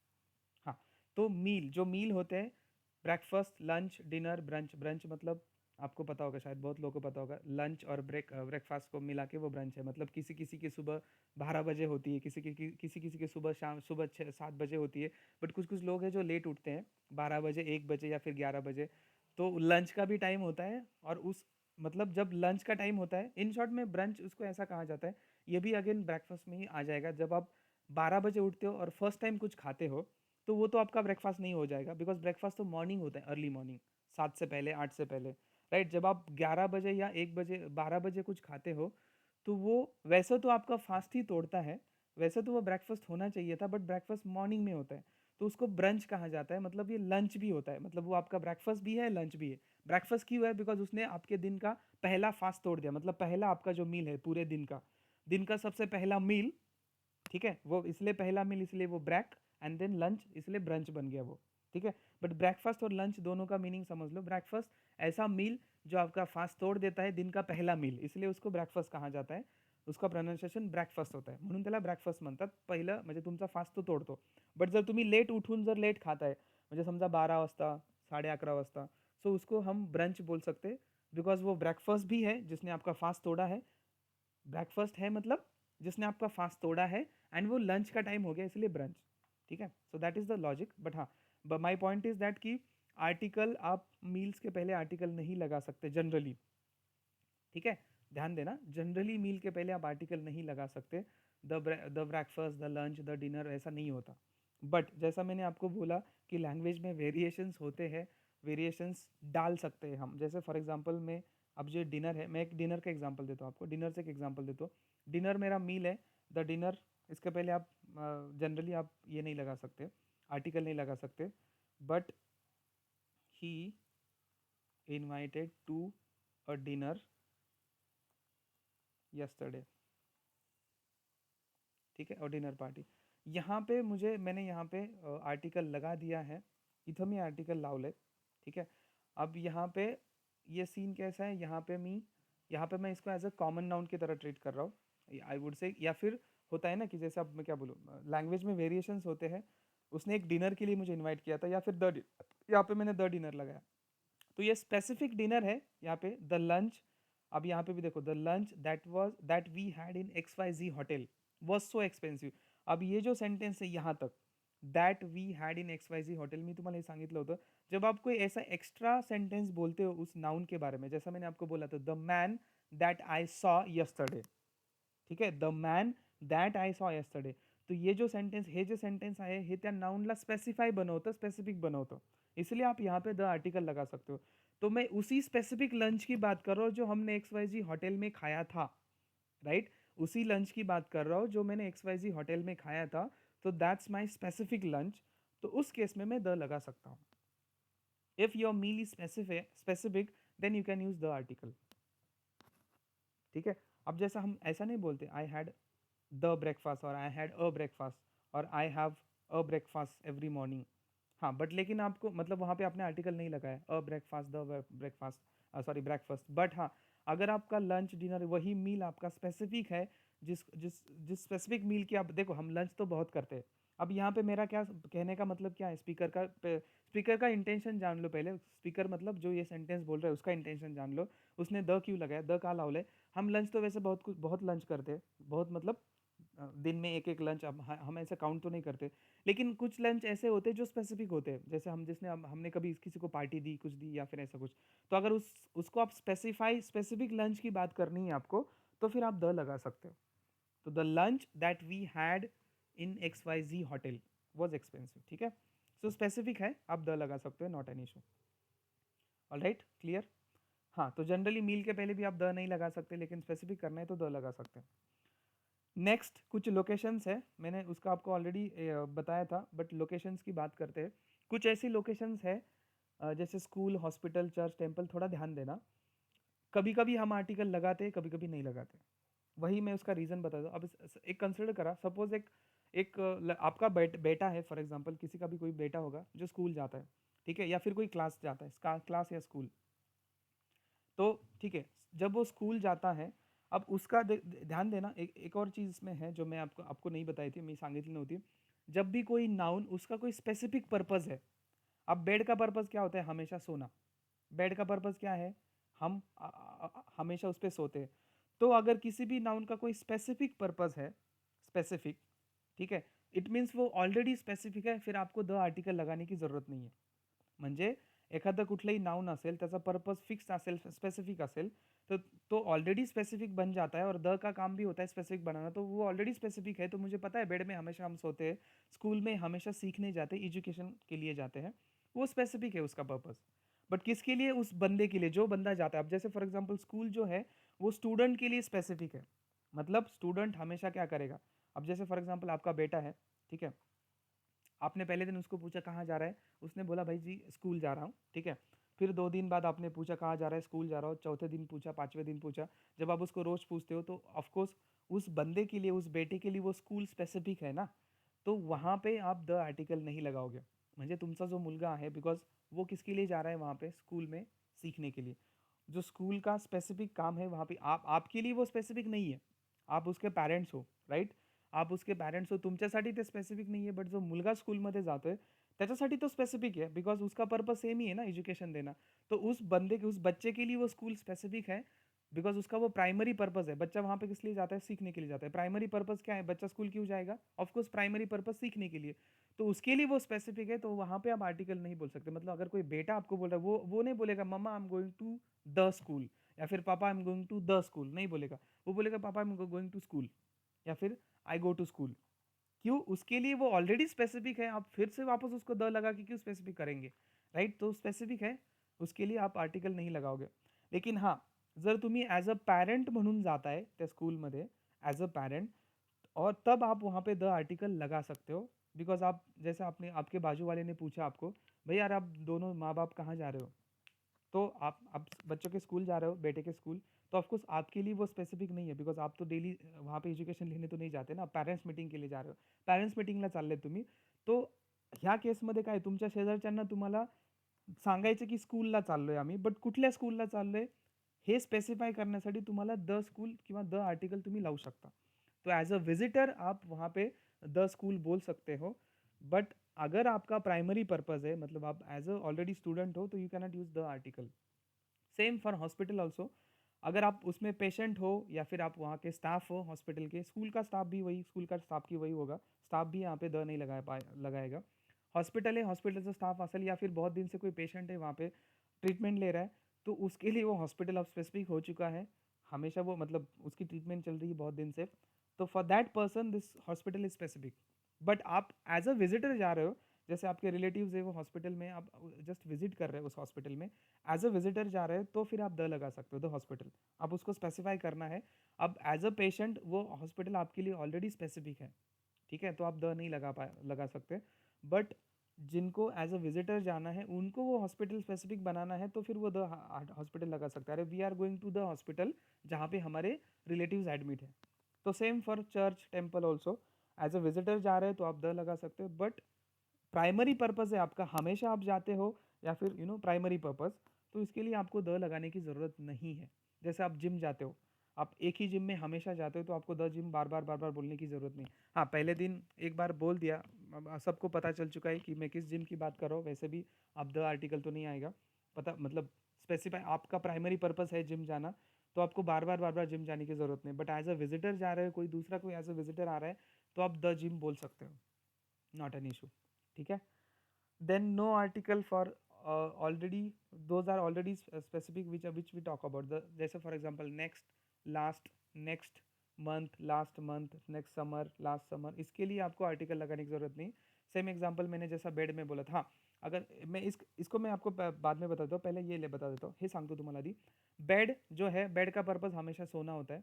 हाँ, तो मील, जो मील होते हैं, breakfast, lunch, dinner, brunch. Brunch मतलब आपको पता होगा, शायद बहुत लोगों को पता होगा, लंच और ब्रेकफास्ट को मिला के वो ब्रंच है। मतलब किसी किसी की सुबह 12 बजे होती है, किसी किसी की सुबह शाम सुबह 6-7 बजे होती है। बट कुछ कुछ लोग हैं जो लेट उठते हैं, 12 बजे, 1 बजे या फिर 11 बजे। तो लंच का भी टाइम होता है, और उस मतलब जब लंच का टाइम होता है, इन शॉर्ट में ब्रंच उसको ऐसा कहा जाता है। ये भी अगेन ब्रेकफास्ट में ही आ जाएगा। जब आप 12 बजे उठते हो और फर्स्ट टाइम कुछ खाते हो, तो वो तो आपका ब्रेकफास्ट नहीं हो जाएगा, बिकॉज ब्रेकफास्ट तो मॉर्निंग होता है, अर्ली मॉर्निंग, 7 से पहले, 8 से पहले, राइट। जब आप 11 बजे या 1 बजे, 12 बजे कुछ खाते हो, तो वो वैसे तो आपका फास्ट ही तोड़ता है। वैसे तो वो ब्रेकफास्ट होना चाहिए था, बट ब्रेकफास्ट मॉर्निंग में होता है, तो उसको ब्रंच कहा जाता है। मतलब ये लंच भी होता है, मतलब वो आपका ब्रेकफास्ट भी है, लंच भी है। ब्रेकफास्ट क्यों है? बिकॉज उसने आपके दिन का पहला फास्ट तोड़ दिया, मतलब पहला आपका जो मील है पूरे दिन का सबसे पहला मील, ठीक है, वो इसलिए पहला मील, इसलिए वो ब्रेक, एंड देन लंच, इसलिए ब्रंच बन गया वो, ठीक है। बट ब्रेकफास्ट और लंच दोनों का मीनिंग समझ लो। ब्रेकफास्ट ऐसा मील जो आपका फास्ट तोड़ देता है, दिन का पहला मील, इसलिए उसको ब्रेकफास्ट कहा जाता है। उसका प्रोनाउन्सिएशन ब्रेकफास्ट होता है, म्हणून त्याला ब्रेकफास्ट म्हणतात। पहिलं म्हणजे तुमचा फास्ट तो तोडतो. बट जर तुम्ही लेट उठून जर लेट खाताय, म्हणजे समजा 12 वाजता, 11:30 वाजता, सो उसको हम ब्रंच बोल सकते, बिकॉज वो ब्रेकफास्ट भी है जिसने आपका फास्ट तोड़ा है। ब्रेकफास्ट है मतलब जिसने आपका फास्ट तोड़ा है, एंड वो लंच का टाइम हो गया, इसलिए ब्रंच, ठीक है। So that is the logic. But हाँ, माई पॉइंट इज दैट कि आर्टिकल आप मील्स के पहले आर्टिकल नहीं लगा सकते जनरली, ठीक है। ध्यान देना, जनरली मील के पहले आप आर्टिकल नहीं लगा सकते। The breakfast, the lunch, the dinner, ऐसा नहीं होता। बट जैसा मैंने आपको बोला कि लैंग्वेज में वेरिएशंस होते हैं, वेरिएशंस डाल सकते हैं हम। जैसे फॉर एग्जांपल में, अब जो डिनर है, मैं एक डिनर का एग्जांपल देता हूँ आपको, डिनर से एक एग्जांपल देता हूँ। डिनर मेरा मील है, द डिनर, इसके पहले आप जनरली आप ये नहीं लगा सकते, आर्टिकल नहीं लगा सकते। But he invited to a dinner yesterday, ठीक है, और डिनर पार्टी। यहाँ पे मैंने यहाँ पे आर्टिकल लगा दिया है, इथं मी आर्टिकल लावलंय, ठीक है। अब यहाँ पे ये सीन कैसा है, यहाँ पे मैं इसको एज अ कॉमन नाउन की तरह ट्रीट कर रहा हूँ, आई वुड से। या फिर होता है ना कि जैसे, अब मैं क्या बोलूँ, लैंग्वेज में वेरिएशंस होते हैं। उसने एक डिनर के लिए मुझे इन्वाइट किया था, या फिर यहाँ पे मैंने द डिनर लगाया, तो ये स्पेसिफिक डिनर है। यहाँ पे द लंच, अब यहाँ पे भी देखो, the lunch that we had in XYZ hotel was so expensive. अब ये जो सेंटेंस है यहाँ तक, that we had in XYZ hotel, मी तुम्हाला हे सांगितलं होतं, जब आप कोई ऐसा एक्स्ट्रा सेंटेंस बोलते हो उस नाउन के बारे में, जैसा मैंने आपको बोला था, the man that I saw yesterday, ठीक आहे, the man that I saw yesterday. तो ये जो सेंटेंस, हे जे सेंटेंस आहे, हे त्या नाउनला स्पेसिफाई बनवतं, स्पेसिफिक बनवतं, इसलिए आप यहाँ पे द आर्टिकल लगा सकते हो। तो मैं उसी स्पेसिफिक लंच की बात कर रहा हूँ जो हमने XYZ होटल में खाया था, राइट। उसी लंच की बात कर रहा हूँ जो मैंने XYZ होटल में खाया था, तो दैट्स माई स्पेसिफिक लंच। तो उस केस में मैं द लगा सकता हूँ। If your meal is specific then you can use the article, ठीक है। अब जैसा हम ऐसा नहीं बोलते आई हैड द ब्रेकफास्ट, और आई हैड अ ब्रेकफास्ट, और I have a breakfast every morning. हाँ, बट लेकिन आपको मतलब वहाँ पे आपने आर्टिकल नहीं लगाया, a breakfast, the breakfast, sorry breakfast. But हाँ, अगर आपका लंच डिनर वही मील आपका स्पेसिफिक है, जिस जिस जिस स्पेसिफिक मील की, आप देखो हम लंच तो बहुत करते हैं। अब यहाँ पे मेरा क्या कहने का मतलब क्या है, स्पीकर का इंटेंशन जान लो पहले। स्पीकर मतलब जो ये सेंटेंस बोल रहा है उसका इंटेंशन जान लो। उसने द क्यों लगाया, द का लावले। हम लंच तो वैसे बहुत लंच करते हैं, बहुत मतलब दिन में एक एक लंच, हम ऐसे काउंट तो नहीं करते। लेकिन कुछ लंच ऐसे होते हैं जो स्पेसिफिक होते हैं, जैसे हमने कभी किसी को पार्टी दी, कुछ दी, या फिर ऐसा कुछ। तो अगर उसको आप स्पेसिफिक लंच की बात करनी है आपको, तो फिर आप द लगा सकते हो। तो the lunch that we had in XYZ hotel was expensive, ठीक है। सो स्पेसिफिक है, आप द लगा सकते हो, not an issue. All right, clear. हाँ, तो जनरली मील के पहले भी आप द नहीं लगा सकते, लेकिन स्पेसिफिक करना है तो द लगा सकते हैं। नेक्स्ट कुछ लोकेशंस है, मैंने उसका आपको ऑलरेडी बताया था, बट लोकेशंस की बात करते हैं। कुछ ऐसी लोकेशंस है, जैसे स्कूल, हॉस्पिटल, चर्च, टेम्पल, थोड़ा ध्यान देना। कभी कभी हम आर्टिकल लगाते हैं, कभी कभी नहीं लगाते। वही मैं उसका रीज़न बता दूँ। अब एक कंसिडर करा, सपोज आपका बेटा है, फॉर एग्जांपल किसी का भी कोई बेटा होगा जो स्कूल जाता है, ठीक है, या फिर कोई क्लास जाता है, क्लास या स्कूल। तो ठीक है, जब वो स्कूल जाता है, अब उसका ध्यान देना, एक और चीज इसमें है जो मैं आपको आपको नहीं बताई थी, मैं सांगितली नव्हती। जब भी कोई नाउन उसका कोई स्पेसिफिक पर्पस है, अब बेड का पर्पस क्या होता है? हमेशा सोना। बेड का पर्पस क्या है? हम हमेशा उस पर सोते हैं। तो अगर किसी भी नाउन का कोई स्पेसिफिक पर्पस है, स्पेसिफिक, ठीक है, इट मीन्स वो ऑलरेडी स्पेसिफिक है, फिर आपको द आर्टिकल लगाने की जरूरत नाही आहे. म्हणजे एखादं कुठलंही नाउन असेल, त्याचा पर्पस फिक्स असेल, स्पेसिफिक असेल, तो तो ऑलरेडी स्पेसिफिक बन जाता है, और द का काम भी होता है स्पेसिफिक बनाना, तो वो ऑलरेडी स्पेसिफिक है, तो मुझे पता है बेड में हमेशा हम सोते हैं, स्कूल में हमेशा सीखने जाते हैं, एजुकेशन के लिए जाते हैं, वो स्पेसिफिक है उसका पर्पस। बट किसके लिए? उस बंदे के लिए जो बंदा जाता है। अब जैसे फॉर एग्जाम्पल स्कूल जो है वो स्टूडेंट के लिए स्पेसिफिक है, मतलब स्टूडेंट हमेशा क्या करेगा? अब जैसे फॉर एग्जाम्पल आपका बेटा है, ठीक है, आपने पहले दिन उसको पूछा कहाँ जा रहा है, उसने बोला भाई जी स्कूल जा रहा हूँ, ठीक है। फिर 2 दिन बाद आपने पूछा कहाँ जा रहा है, स्कूल जा रहा हूँ, चौथे दिन पूछा, 5वें दिन पूछा। जब आप उसको रोज पूछते हो तो ऑफकोर्स उस बंदे के लिए, उस बेटे के लिए वो स्कूल स्पेसिफिक है ना, तो वहाँ पे आप द आर्टिकल नहीं लगाओगे। म्हणजे तुमचा जो मुलगा है, बिकॉज वो किसके लिए जा रहा है वहाँ पे, स्कूल में सीखने के लिए। जो स्कूल का स्पेसिफिक काम है वहाँ पे आपके लिए वो स्पेसिफिक नहीं है, आप उसके पेरेंट्स हो, राईट? आप उसके पेरेंट्स हो, तुमच्यासाठी ते स्पेसिफिक नाही आहे, बट जो मुलगा स्कूलमध्ये जातोय त्याच्यासाठी तो स्पेसिफिक है, बिकॉज उसका पर्पस सेम ही है ना, एजुकेशन देना। तो उस बंदे के, उस बच्चे के लिए वो स्कूल स्पेसिफिक है, बिकॉज उसका वो प्राइमरी पर्पस है। बच्चा वहाँ पे किस लिए जाता है? सीखने के लिए जाता है। प्राइमरी पर्पस क्या है? बच्चा स्कूल क्यों जाएगा? ऑफकोर्स प्राइमरी पर्पस सीखने के लिए। तो उसके लिए वो स्पेसिफिक है, तो वहाँ पे आप आर्टिकल नहीं बोल सकते। मतलब अगर कोई बेटा आपको बोल रहा है, वो नहीं बोलेगा मम्मा I am going to the school, या फिर पापा I am going to the school, नहीं बोलेगा। वो बोलेगा पापा I am going to school, या फिर आई गो टू स्कूल। क्यों? उसके लिए वो ऑलरेडी स्पेसिफिक है, आप फिर से वापस उसको द लगा के क्यों स्पेसिफिक करेंगे? राइट? तो स्पेसिफिक है, उसके लिए आप आर्टिकल नहीं लगाओगे। लेकिन हाँ, जर तुम्ही ॲज अ पॅरेंट म्हणून जाताय त्या स्कूलमध्ये, ॲज अ पॅरेंट, और तब आप वहाँ पे द आर्टिकल लगा सकते हो। बिकॉज आप, जैसे आपने, आपके बाजू वाले ने पूछा आपको, भाई यार आप दोनों माँ बाप कहाँ जा रहे हो? तो आप बच्चों के स्कूल जा रहे हो, बेटे के स्कूल, तो ऑफकोर्स आपके लिए वो स्पेसिफिक नाही आहे, बिकॉज आप तो डेली वहाँ पे एज्युकेशन लिहिणे तो नाही जाते ना, पॅरेंट्स मीटिंग के लिए जा रहे हो, पॅरेंट्स मीटिंगला चालले तुम्ही. तो ह्या केसमध्ये काय, तुमच्या शेजारच्यांना तुम्हाला सांगायचं की स्कूलला चाललोय आम्ही, बट कुठल्या स्कूलला चाललोय हे स्पेसिफाय करण्यासाठी तुम्हाला द स्कूल किंवा द आर्टिकल तुम्ही लावू शकता. तो एज अ विजिटर आप वहाँ पे द स्कूल बोल सकते हो, बट अगर आपका प्राइमरी पर्पज है, मतलब आप एज अ ऑलरेडी स्टूडेंट हो, तो you cannot use the article. Same for hospital also. अगर आप उसमें पेशेंट हो, या फिर आप वहाँ के स्टाफ हो हॉस्पिटल के, स्कूल का स्टाफ भी वही, स्कूल का स्टाफ की वही होगा, स्टाफ भी यहाँ पे द नहीं लगाएगा। हॉस्पिटल है, हॉस्पिटलचा स्टाफ असेल, या फिर बहुत दिन से कोई पेशेंट है वहाँ पे ट्रीटमेंट ले रहा है, तो उसके लिए वो हॉस्पिटल अब स्पेसिफिक हो चुका है, हमेशा वो, मतलब उसकी ट्रीटमेंट चल रही है बहुत दिन से, तो for that person this hospital is specific. But आप एज अ विजिटर जा रहे हो, जैसे आपके रिलेटिव्स है वो हॉस्पिटल में, आप जस्ट विजिट कर रहे हो उस हॉस्पिटल में, एज अ विजिटर जा रहे हो, तो फिर आप द लगा सकते हो, द हॉस्पिटल। आप उसको स्पेसिफाई करना है। अब एज अ पेशेंट वो हॉस्पिटल आपके लिए ऑलरेडी स्पेसिफिक है, ठीक है, तो आप द नहीं लगा सकते। बट जिनको एज अ विजिटर जाना है, उनको वो हॉस्पिटल स्पेसिफिक बनाना है, तो फिर वो द हॉस्पिटल लगा सकता है। अरे we are going to the hospital जहाँ पे हमारे रिलेटिव्स एडमिट है। तो same for church temple also, as a visitor जा रहे हैं तो आप द लगा सकते हो, बट प्राइमरी पर्पस है आपका, हमेशा आप जाते हो, या फिर प्राइमरी पर्पस, तो इसके लिए आपको द लगाने की ज़रूरत नहीं है। जैसे आप जिम जाते हो, आप एक ही जिम में हमेशा जाते हो, तो आपको द जिम बार बार बोलने की ज़रूरत नहीं। हाँ, पहले दिन एक बार बोल दिया, अब सबको पता चल चुका है कि मैं किस जिम की बात कर रहा हूँ, वैसे भी आप द आर्टिकल तो नहीं आएगा, पता, मतलब स्पेसिफाई आपका प्राइमरी पर्पस है जिम जाना, तो आपको बार बार जिम जाने की ज़रूरत नहीं। बट एज अ विजिटर जा रहे हो, कोई दूसरा कोई एज अ विजिटर आ रहा है, तो आप द जिम बोल सकते हो, नॉट एन इशू, ठीक है। Then no article for already, those are already specific which we talk about the, जैसे for example next, last, next month, last month, next summer, last summer, इसके लिए आपको article लगाने की जरूरत नहीं। सेम एग्जांपल मैंने जैसा बेड में बोला था, हाँ, अगर मैं इसको मैं आपको बाद में बता देता हूँ, पहले ये ले बता देता हूँ, हे सांगतो तुम्हाला आधी। बेड जो है, बेड का पर्पज हमेशा सोना होता है,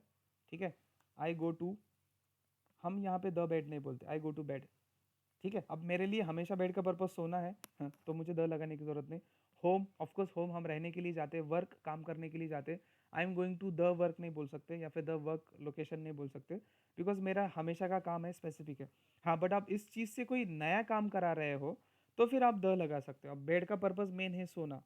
ठीक है। आई गो टू, हम यहाँ पे द बेड नहीं बोलते, आई गो टू बेड, ठीक है। अब मेरे लिए हमेशा बेड का पर्पज सोना है, हाँ, तो मुझे द लगाने की जरूरत नहीं। होम, ऑफकोर्स होम हम रहने के लिए जाते हैं, वर्क काम करने के लिए जाते हैं। I am going to the work नहीं बोल सकते, या फिर द वर्क लोकेशन नहीं बोल सकते, बिकॉज मेरा हमेशा का काम है, स्पेसिफिक है। हाँ, बट आप इस चीज़ से कोई नया काम करा रहे हो तो फिर आप द लगा सकते हो। अब बेड का पर्पस मेन है सोना,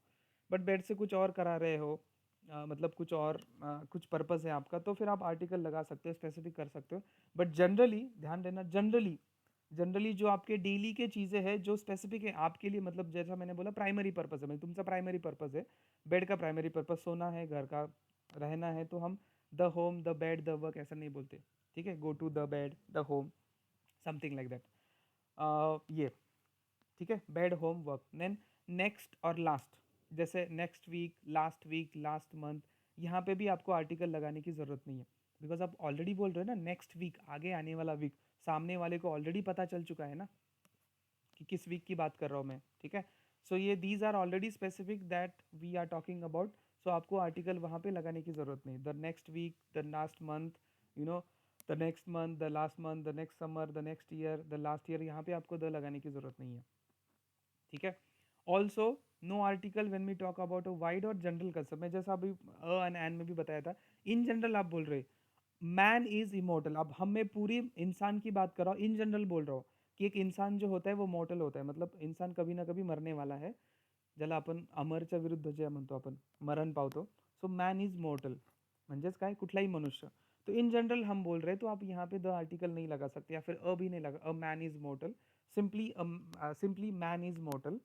बट बेड से कुछ और करा रहे हो, मतलब कुछ और कुछ पर्पस है आपका, तो फिर आप आर्टिकल लगा सकते हो, स्पेसिफिक कर सकते हो। बट जनरली ध्यान देना, जनरली जनरली जो आपके डेली के चीज़ें हैं जो स्पेसिफिक है आपके लिए, मतलब जैसा मैंने बोला प्राइमरी पर्पस है, मतलब तुमचा प्राइमरी पर्पस है, बेड का प्राइमरी पर्पस सोना है, घर का रहना है, तो हम the home, the bed, the work ऐसा नहीं बोलते। ठीक है, go to the bed, the home, something like that. ये ठीक है, bed, home, work. Then next और लास्ट, जैसे नेक्स्ट वीक, लास्ट मंथ, यहाँ पे भी आपको आर्टिकल लगाने की ज़रूरत नहीं है, बिकॉज आप ऑलरेडी बोल रहे हो ना नेक्स्ट वीक, आगे आने वाला वीक, सामने वाले को ऑलरेडी पता चल चुका है ना कि किस वीक की बात कर रहा हूँ मैं। ठीक है, सो ये these are already specific that we are talking about, so आपको आर्टिकल वहाँ पे लगाने की ज़रूरत नहीं। The next week, the last month, you know, the next month, the last month, the next summer, the next year, the last year, यहाँ पे आपको द लगाने की ज़रूरत नहीं है। ठीक है, also no article when we talk about a wide or general concept, मैं जैसा अभी एंड एन में भी बताया था, इन जनरल आप बोल रहे मैन इज इमोर्टल। अब हम मैं पूरी इंसान की बात कर रहा हूँ, इन जनरल बोल रहा हूँ कि एक इंसान जो होता है वो मॉर्टल होता है, मतलब इंसान कभी ना कभी मरने वाला है, ज्याला आपण अमरच्या विरुद्ध जे म्हणतो आपण मरण पावतो, सो मॅन इज मॉर्टल, म्हणजेच काय, कुठलाही मनुष्य। तो इन जनरल हम बोल रहे हैं, तो आप यहाँ पे द आर्टिकल नहीं लगा सकते, या फिर अ भी नहीं लगा, a man is mortal, simply man is mortal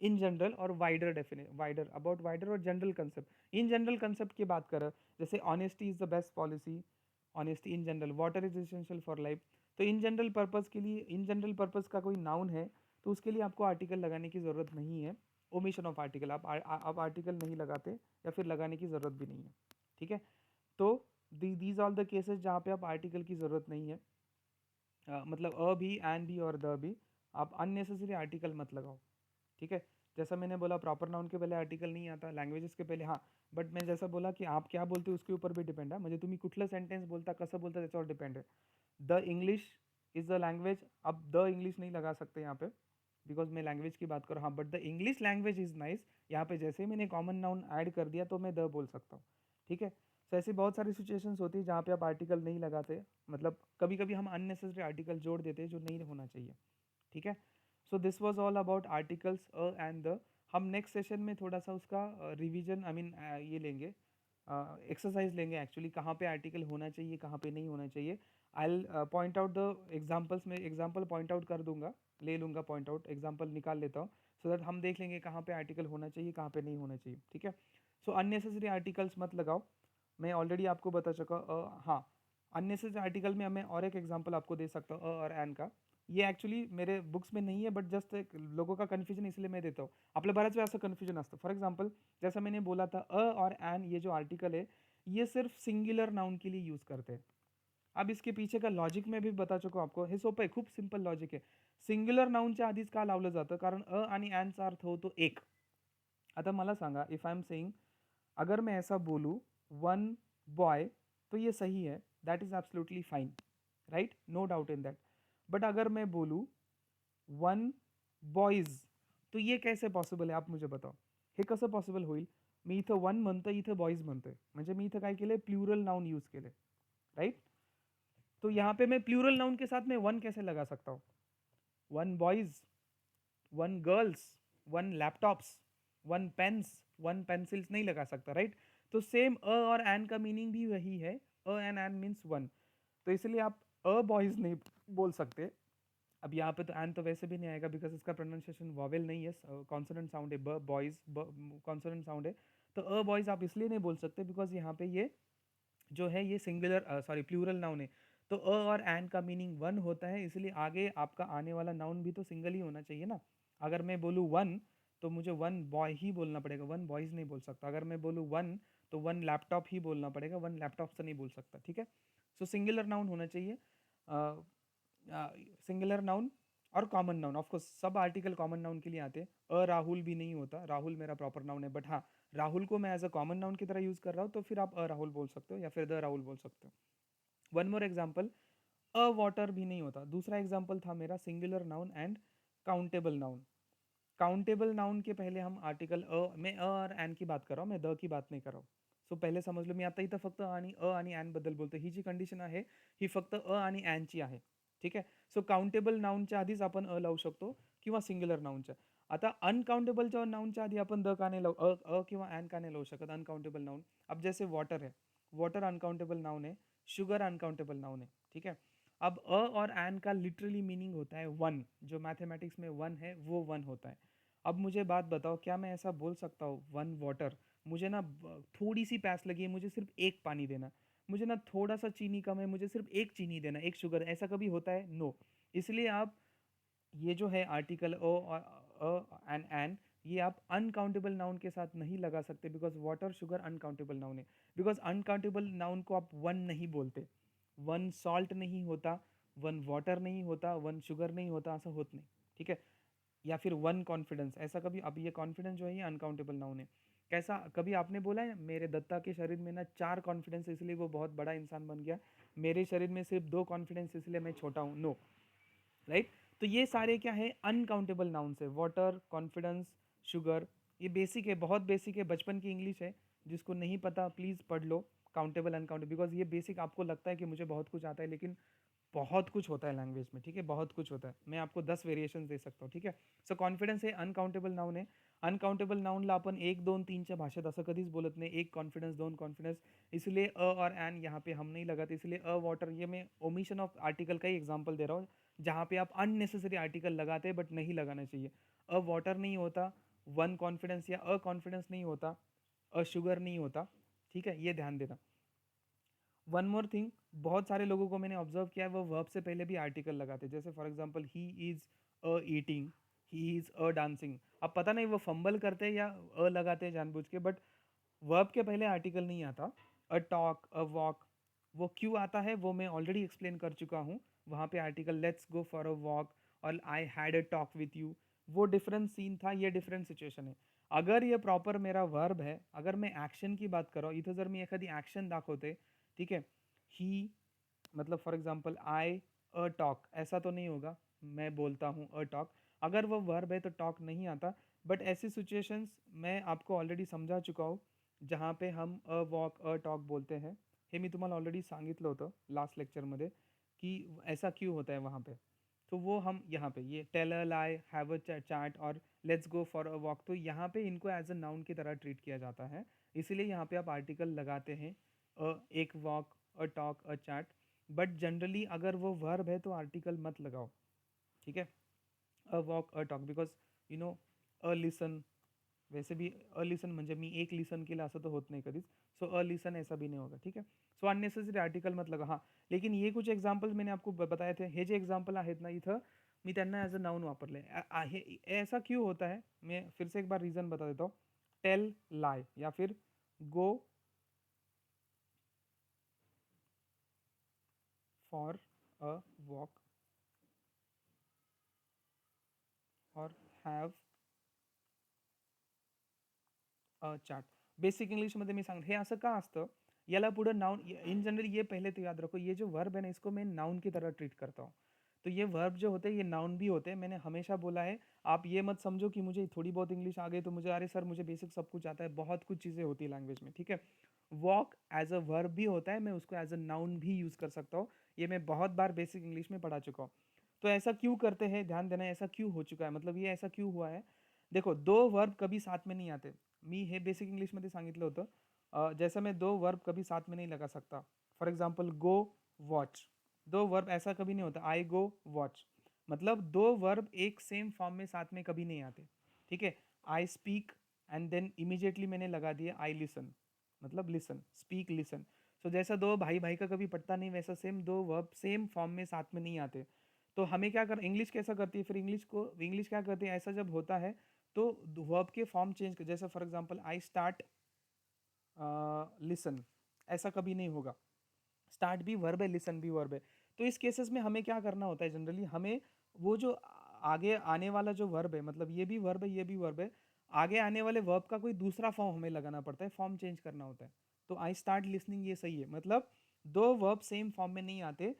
in general, और wider definite, wider about wider और general concept. In general concept की बात करें, जैसे honesty is the best policy, honesty in general, water is essential for life, तो in general purpose के लिए, in general purpose का कोई नाउन है तो उसके लिए आपको आर्टिकल लगाने की ज़रूरत नहीं है। ओमिशन ऑफ आर्टिकल, आप आर्टिकल नहीं लगाते, या फिर लगाने की ज़रूरत भी नहीं है। ठीक है, तो दीज ऑल द केसेस जहाँ पे आप आर्टिकल की ज़रूरत नहीं है, मतलब अ भी, एन भी और द भी, आप अननेसेसरी आर्टिकल मत लगाओ। ठीक है, जैसा मैंने बोला प्रॉपर नाउन के पहले आर्टिकल नहीं आता, लँग्वेजेस के पहिले, हां, बट मैं जैसा बोला की आप क्या बोलते हो उसके ऊपर भी डिपेंड आहे, म्हणजे तुम्ही कुठलं सेंटेन्स बोलता, कसं बोलता, त्याच्यावर डिपेंड है। The English is the language, अब द इंग्लिश नहीं लगा सकते यहाँ पे, बिकॉज मैं लैंग्वेज की बात कर रहा हूँ, but the English language is nice, यहाँ पे जैसे ही मैंने कॉमन नाउन ऐड कर दिया तो मैं द बोल सकता हूँ। ठीक है, सो ऐसी बहुत सारी सिचुएशंस होती है जहाँ पे आप आर्टिकल नहीं लगाते, मतलब कभी कभी हम अननेसेसरी आर्टिकल जोड़ देते हैं जो नहीं होना चाहिए। ठीक है, so this was all about articles a and the. हम नेक्स्ट सेशन में थोड़ा सा उसका रिवीजन, आई मीन ये लेंगे, एक्सरसाइज लेंगे एक्चुअली, कहाँ पे आर्टिकल होना चाहिए, कहाँ पे नहीं होना चाहिए। I point out the examples में, एग्जाम्पल पॉइंट आउट कर दूंगा, ले लूँगा पॉइंट आउट, एग्जाम्पल निकाल लेता हूँ, सो दैट हम देख लेंगे कहाँ पे आर्टिकल होना चाहिए, कहाँ पे नहीं होना चाहिए। ठीक है, सो अननेसेसरी आर्टिकल्स मत लगाओ, मैं ऑलरेडी आपको बता चुका। हाँ, अननेसेसरी आर्टिकल में मैं और एक एग्जाम्पल आपको दे सकता हूँ अ और एन का, ये ॲक्चुअली मेरे बुक्स में नहीं है, बट जस्ट एक लोगों का कन्फ्यूजन इसलिए मैं देता हूँ, आपल्या बऱ्याच वेळा असं कन्फ्यूजन असतं। फॉर एग्जाम्पल, जैसा मैंने बोला था अ और एन, ये जो आर्टिकल है ये सिर्फ सिंगुलर नाउन के लिए यूज़ करते हैं। अब इसके पीछे का लॉजिक मैं भी बता चुका हूँ आपको, हे सोपं आहे, खूप सिंपल लॉजिक आहे। सिंग्युलर नाउनच्या आधीच का लावलं जातं, कारण अ आणि एनचा अर्थ होतो एक। आता मला सांगा, इफ आई एम सेइंग, अगर मैं ऐसा बोलूँ वन बॉय, तो ये सही है, that is absolutely fine, right, no doubt in that. But अगर मैं बोलूँ वन बॉयज, तो ये कैसे पॉसिबल आहे, आप मुझे बताओ, हे कसं पॉसिबल होईल? मी इथं वन म्हणतोय, इथं बॉयज म्हणतोय, म्हणजे मी इथं काय केलंय, प्लुरल नाउन यूज केले, राइट। तो यहाँ पे मैं प्लूरल नाउन के साथ में वन कैसे लगा सकता हूँ? One boys, one girls, one laptops, one pens, one pencils नहीं लगा सकता, राइट। तो सेम अ और एन का मीनिंग भी वही है, अ एंड एन मीन्स वन, तो इसलिए आप अ बॉयज नहीं बोल सकते। अब यहाँ पे तो एन तो वैसे भी नहीं आएगा, बिकॉज इसका प्रोनाउंसिएशन वॉवेल नहीं है, कॉन्सोनेंट साउंड है, ब बॉयज, कॉन्सोनेंट साउंड है, तो अ बॉयज आप इसलिए नहीं बोल सकते बिकॉज यहाँ पे ये जो है ये सिंगुलर, सॉरी, प्लूरल नाउन है, तो अ और एन का मीनिंग वन होता है, इसलिए आगे आपका आने वाला नाउन भी तो सिंगल ही होना चाहिए ना। अगर मैं बोलूँ वन, तो मुझे वन बॉय ही बोलना पड़ेगा, वन बॉयज नहीं बोल सकता। अगर मैं बोलूँ वन, तो वन लैपटॉप ही बोलना पड़ेगा, वन लैपटॉप से नहीं बोल सकता। ठीक है, सो सिंगुलर नाउन होना चाहिए, सिंगुलर नाउन और common noun, of course sub article common noun के लिए आते हैं। अ राहुल भी नहीं होता, राहुल मेरा प्रॉपर नाउन है, बट हाँ, राहुल को मैं एज अ कॉमन नाउन की तरह यूज कर रहा हूँ, तो फिर आप अ राहुल बोल सकते हो या फिर द राहुल बोल सकते हो। वन मोर एग्जाम्पल, अ वाटर भी नहीं होता, दूसरा एग्जाम्पल था मेरा singular noun and countable noun. Countable noun के पहले हम आर्टिकल अ, मैं अ और एन की बात कर रहा हूँ, मैं द की बात नहीं कर रहा हूँ। सो पहिले समजलं मी आता इथं फक्त आणि ॲन बद्दल बोलतो. ही जी कंडिशन आहे, ही फक्त आणि ॲनची आहे. ठीक आहे. सो काउंटेबल नाउनच्या आधीच आपण लावू शकतो किंवा सिंग्युलर नाउनच्या. आता अनकाउंटेबलच्या नाउनच्या आधी आपण द का नाही लावू किंवा ॲन का नाही लावू शकत अनकाउंटेबल नाउन. अब जैसे वाटर है, वाटर अनकाउंटेबल नाउन है, शुगर अनकाउंटेबल नाउन है, ठीक है? अब और एन का लिटरली मीनिंग होता है वन, जो मैथमेटिक्स में वन है वो वन होता है। अब मुझे बात बताओ, क्या मैं ऐसा बोल सकता हूँ वन वाटर, मुझे ना थोड़ी सी प्यास लगी है, मुझे सिर्फ एक पानी देना, मुझे ना थोड़ा सा चीनी कम है, मुझे सिर्फ एक चीनी देना, एक शुगर, ऐसा कभी होता है? नो। इसलिए आप ये जो है आर्टिकल ओ एंड एन, ये आप अनकाउंटेबल नाउन के साथ नहीं लगा सकते, because water sugar uncountable noun है। बिकॉज अनकाउंटेबल नाउन को आप वन नहीं बोलते, वन सॉल्ट नहीं होता, वन वाटर नहीं होता, वन शुगर नहीं होता, ऐसा होता नहीं। ठीक है? या फिर वन कॉन्फिडेंस, ऐसा कभी, अब ये कॉन्फिडेंस जो है ये अनकाउंटेबल नाउन है। कैसा कभी आपने बोला है मेरे दत्ता के शरीर में ना 4 कॉन्फिडेंस इसलिए वो बहुत बड़ा इंसान बन गया, मेरे शरीर में सिर्फ 2 कॉन्फिडेंस इसलिए मैं छोटा हूँ? नो। राइट? तो ये सारे क्या है, अनकाउंटेबल नाउन्स है। वाटर, कॉन्फिडेंस, शुगर, ये बेसिक है, बहुत बेसिक है, बचपन की इंग्लिश है। जिसको नहीं पता प्लीज़ पढ़ लो, काउंटेबल अनकाउंटेबल, बिकॉज ये बेसिक आपको लगता है कि मुझे बहुत कुछ आता है, लेकिन बहुत कुछ होता है लैंग्वेज में। ठीक है? बहुत कुछ होता है, मैं आपको 10 वेरिएशन दे सकता हूँ। ठीक है? सो कॉन्फिडन्स हे अनकाउंटेबल नाउन आहे. अनकाउंटेबल नाउनला आपण 1, 2, 3च्या भाषेत असं कधीच बोलत नाही. 1 कॉन्फिडन्स, 2 कॉन्फिडन्स, इसलिए और एन यहाँ पे हम नहीं लगाते. इसलिए वाटर, ये मैं ओमिशन ऑफ आर्टिकल का ही एग्जांपल दे रहा हूँ, जहाँ पे आप अननेसेसरी आर्टिकल लगाते हैं बट नहीं लगाना चाहिए. वाटर नहीं होता, वन कॉन्फिडेंस या कॉन्फिडेंस नहीं होता, शुगर नहीं होता. ठीक है? ये ध्यान देना. वन मोर थिंग, बहुत सारे लोगों को मैंने ऑब्जर्व किया है, वो वर्ब से पहले भी आर्टिकल लगाते हैं. जैसे for example he is eating, he is dancing. अब पता नहीं वो फंबल करते हैं या लगाते हैं जानबूझ के, बट वर्ब के पहले आर्टिकल नहीं आता. अ टॉक, अ वॉक, वो क्यों आता है वो मैं ऑलरेडी एक्सप्लेन कर चुका हूँ. वहाँ पे article let's go for a walk और I had a talk with you, वो डिफरेंट सीन था, ये डिफरेंट सिच्युएशन है. अगर ये प्रॉपर मेरा वर्ब है, अगर मैं ॲक्शन की बात करो, इथं जर मी एखादी ॲक्शन दाखवते, ठीक है, ही, मतलब for example I a talk, ऐसा तो नहीं होगा मैं बोलता हूँ अ टॉक. अगर वो वर्ब है तो टॉक नहीं आता. बट ऐसी सिचुएशंस मैं आपको ऑलरेडी समझा चुका हूँ, जहाँ पे हम अ वॉक, अ टॉक बोलते हैं. हे मी तुम्हाला ऑलरेडी सांगितलं होतं लास्ट लेक्चरमध्ये, की ऐसा क्यों होता है वहाँ पे. तो वो हम यहाँ पे ये tell a lie, have a chat और let's go for a walk, तो यहाँ पे इनको एज अ नाउन की तरह ट्रीट किया जाता है. इसीलिए यहाँ पे आप आर्टिकल लगाते हैं, एक walk, a talk, a chat. But generally अगर वो वर्ब है तो आर्टिकल मत लगाओ. ठीक है? A walk, a talk, because you know a listen, वैसे भी अ लिसन म्हणजे मी एक लिसन केलं असं तर होत नाही कधीच. सो अ लिसन ऐसा भी नहीं होगा. ठीक है? सो अननेसेसरी आर्टिकल मत लगा. हां, लेकिन ये कुछ एग्जाम्पल्स मैंने आपको बताए थे. हे जे एग्जाम्पल आहेत ना इथं, मी त्यांना ॲज अ नाउन वापरले आहे. ऐसा क्यों होता है, मैं फिर से एक बार रीज़न बता देता हूँ. टेल लाई या फिर गो फॉर अ वॉक और हैव चार्ट. बेसिक इंग्लिशमध्ये मी सांगेन हे असं का असतं, याला पुढं नाउन, इन जनरल ये पहले तो याद रखो, ये जो वर्ब है ना इसको मैं नाउन की तरह ट्रीट करता हूँ. तो ये वर्ब जो होते हैं ये नाउन भी होते हैं. मैंने हमेशा बोला है, आप ये मत समझो कि मुझे थोड़ी बहुत इंग्लिश आ गई तो मुझे, अरे सर मुझे बेसिक सब कुछ आता है, बहुत कुछ चीज़ें होती है लैंग्वेज में. ठीक है? वॉक एज अ वर्ब भी होता है, मैं उसको एज अ नाउन भी यूज़ कर सकता हूँ. ये मैं बहुत बार बेसिक इंग्लिश में पढ़ा चुका हूँ. तो ऐसा क्यों करते हैं, ध्यान देना, ऐसा क्यों हो चुका है, मतलब ये ऐसा क्यों हुआ है. देखो, दो वर्ब कभी साथ में नहीं आते. मी हे बेसिक इंग्लिशमध्ये सांगितलं होतं. जैसे मैं दो वर्ब कभी साथ में नहीं लगा सकता. फॉर एग्जाम्पल गो, वॉच, दो वर्ब ऐसा कभी नहीं होता. आई गो, वॉच, मतलब दो वर्ब एक सेम फॉर्म में साथ में कभी नहीं आते. ठीक है? I speak and then immediately मैंने लगा दिया आई लिसन, मतलब लिसन, स्पीक, लिसन. सो जैसा दो भाई भाई का कभी पटता नहीं, वैसा सेम दो वर्ब सेम फॉर्म में साथ में नहीं आते. तो हमें क्या कर, इंग्लिश कैसा करती है फिर, इंग्लिश क्या करती है, ऐसा जब होता है तो वर्ब के फॉर्म चेंज कर, जैसे for example I start listen, ऐसा कभी नहीं होगा. स्टार्ट भी वर्ब है, लिसन भी वर्ब है. तो इस केसेस में हमें क्या करना होता है, जनरली हमें वो जो आगे आने वाला जो वर्ब है, मतलब ये भी वर्ब है, ये भी वर्ब है, आगे आने वाले वर्ब का कोई दूसरा फॉर्म हमें लगाना पड़ता है, फॉर्म चेंज करना होता है. तो आई स्टार्ट लिसनिंग ये सही है, मतलब दो वर्ब सेम फॉर्म में नहीं आते,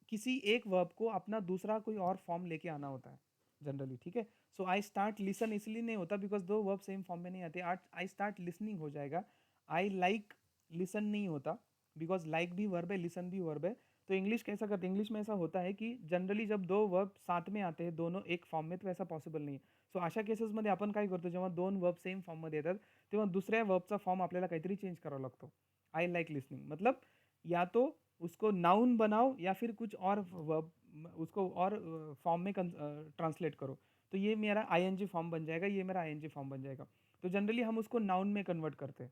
किसी एक वर्ब को अपना दूसरा कोई और फॉर्म लेके आना होता है जनरली. ठीक है? सो आई स्टार्ट लिसन इसलिए नहीं होता बिकॉज दो वर्ब सेम फॉर्म में नहीं आते. आई स्टार्ट लिसनिंग हो जाएगा. आई लाइक लिसन नहीं होता, बिकॉज लाइक भी वर्ब है, लिसन भी वर्ब है। तो इंग्लिश कैसा करते हैं, इंग्लिश में ऐसा होता आहे की जनरली जब दो वर्ब साथ में आते हैं दोनों एक फॉर्म में, तो ऐसा पॉसिबल नाही. सो अशा केसेसमध्ये आपण काय करतो, जेव्हा दोन वर्ब सेम फॉर्ममध्ये येतात तेव्हा दुसऱ्या वर्बचा फॉर्म आपल्याला काहीतरी चेंज करावा लागतो. आई लाइक लिसनिंग मतलब या तो उसको नाउन बनाओ या फिर कुछ और वर्ब उसको और फॉर्म में ट्रांसलेट करो. तो ये मेरा आईएनजी फॉर्म बन जाएगा, ये मेरा आईएनजी फॉर्म बन जाएगा. तो जनरली हम उसको नाउन में कन्वर्ट करते हैं.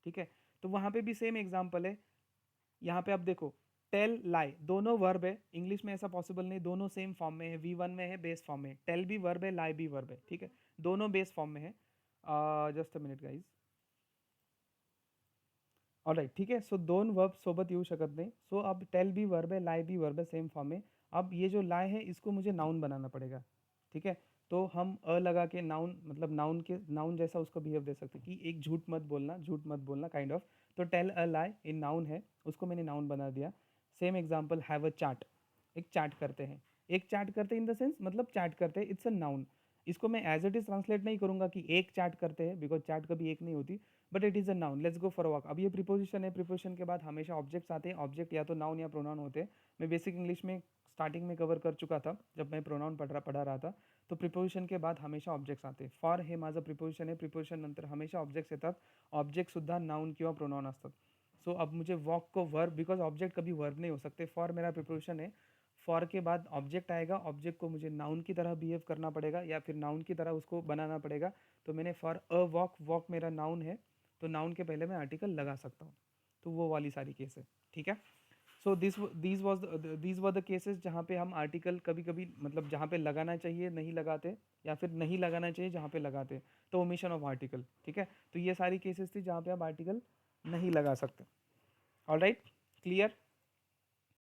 ठीक है, तो वहाँ पे भी सेम एग्जाम्पल है. यहाँ पे आप देखो, टेल लाई दोनों वर्ब है, इंग्लिश में ऐसा पॉसिबल नहीं, दोनों सेम फॉर्म में है, V1 में है, बेस फॉर्म में है. टेल भी वर्ब है, लाई भी वर्ब है. ठीक है, दोनों बेस फॉर्म में है. Just a minute guys. Alright, ठीक है. सो दोन वर्ब सोबत येऊ शकत नाही. सो अब टेल भी वर्ब है, लाई भी वर्ब है, सेम फॉर्म में. अब ये जो लाई है इसको मुझे नाउन बनाना पड़ेगा. ठीक है, तो हम लगा के नाउन मतलब नाउन जैसा उसको बिहेव दे सकते कि एक झूठ मत बोलना काइंड ऑफ. तो tell a lie in noun है, उसको मैंने नाउन बना दिया. Same example, have a chat, एक चैट करते हैं. एक चैट करते इन द सेंस मतलब चैट करते हैं, इट्स अ नाउन. इसको मैं एज इट इज ट्रांसलेट नहीं करूंगा कि एक चैट करते हैं, बिकॉज चैट कभी एक नहीं होती, but it is a noun. Let's go for a walk. अब ये प्रीपोजिशन है, प्रीपोजिशन के बाद हमेशा ऑब्जेक्ट्स आते हैं. ऑब्जेक्ट या तो नाउन या प्रोनाउन होते हैं. मैं बेसिक इंग्लिश में स्टार्टिंग में कवर कर चुका था जब मैं प्रोनाउन पढ़ा रहा था. तो प्रीपोजिशन के बाद हमेशा ऑब्जेक्ट्स आते हैं. फॉर हे माझं प्रीपोजिशन आहे, प्रीपोजिशन नंतर हमेशा ऑब्जेक्ट्स येतात. ऑब्जेक्ट सुद्धा नाउन किंवा प्रोनाउन असतात. सो अब मुझे वॉक को वर्ब, बिकॉज ऑब्जेक्ट कभी वर्ब नहीं हो सकते. फॉर मेरा प्रीपोजिशन है, फॉर के बाद ऑब्जेक्ट आएगा, ऑब्जेक्ट को मुझे नाउन की तरह बिहेव करना पड़ेगा या फिर नाउन की तरह उसको बनाना पड़ेगा. तो मैंने फॉर अ वॉक, वॉक मेरा नाउन है, तो नाउन के पहले मैं आर्टिकल लगा सकता हूँ. तो वो वाली सारी केस है. ठीक है, so these were the cases जहाँ पे हम आर्टिकल कभी कभी मतलब जहाँ पे लगाना चाहिए नहीं लगाते, या फिर नहीं लगाना चाहिए जहाँ पे लगाते, तो ओमिशन ऑफ आर्टिकल. ठीक है, तो ये सारी केसेस थी जहाँ पे आप आर्टिकल नहीं लगा सकते. All right, clear.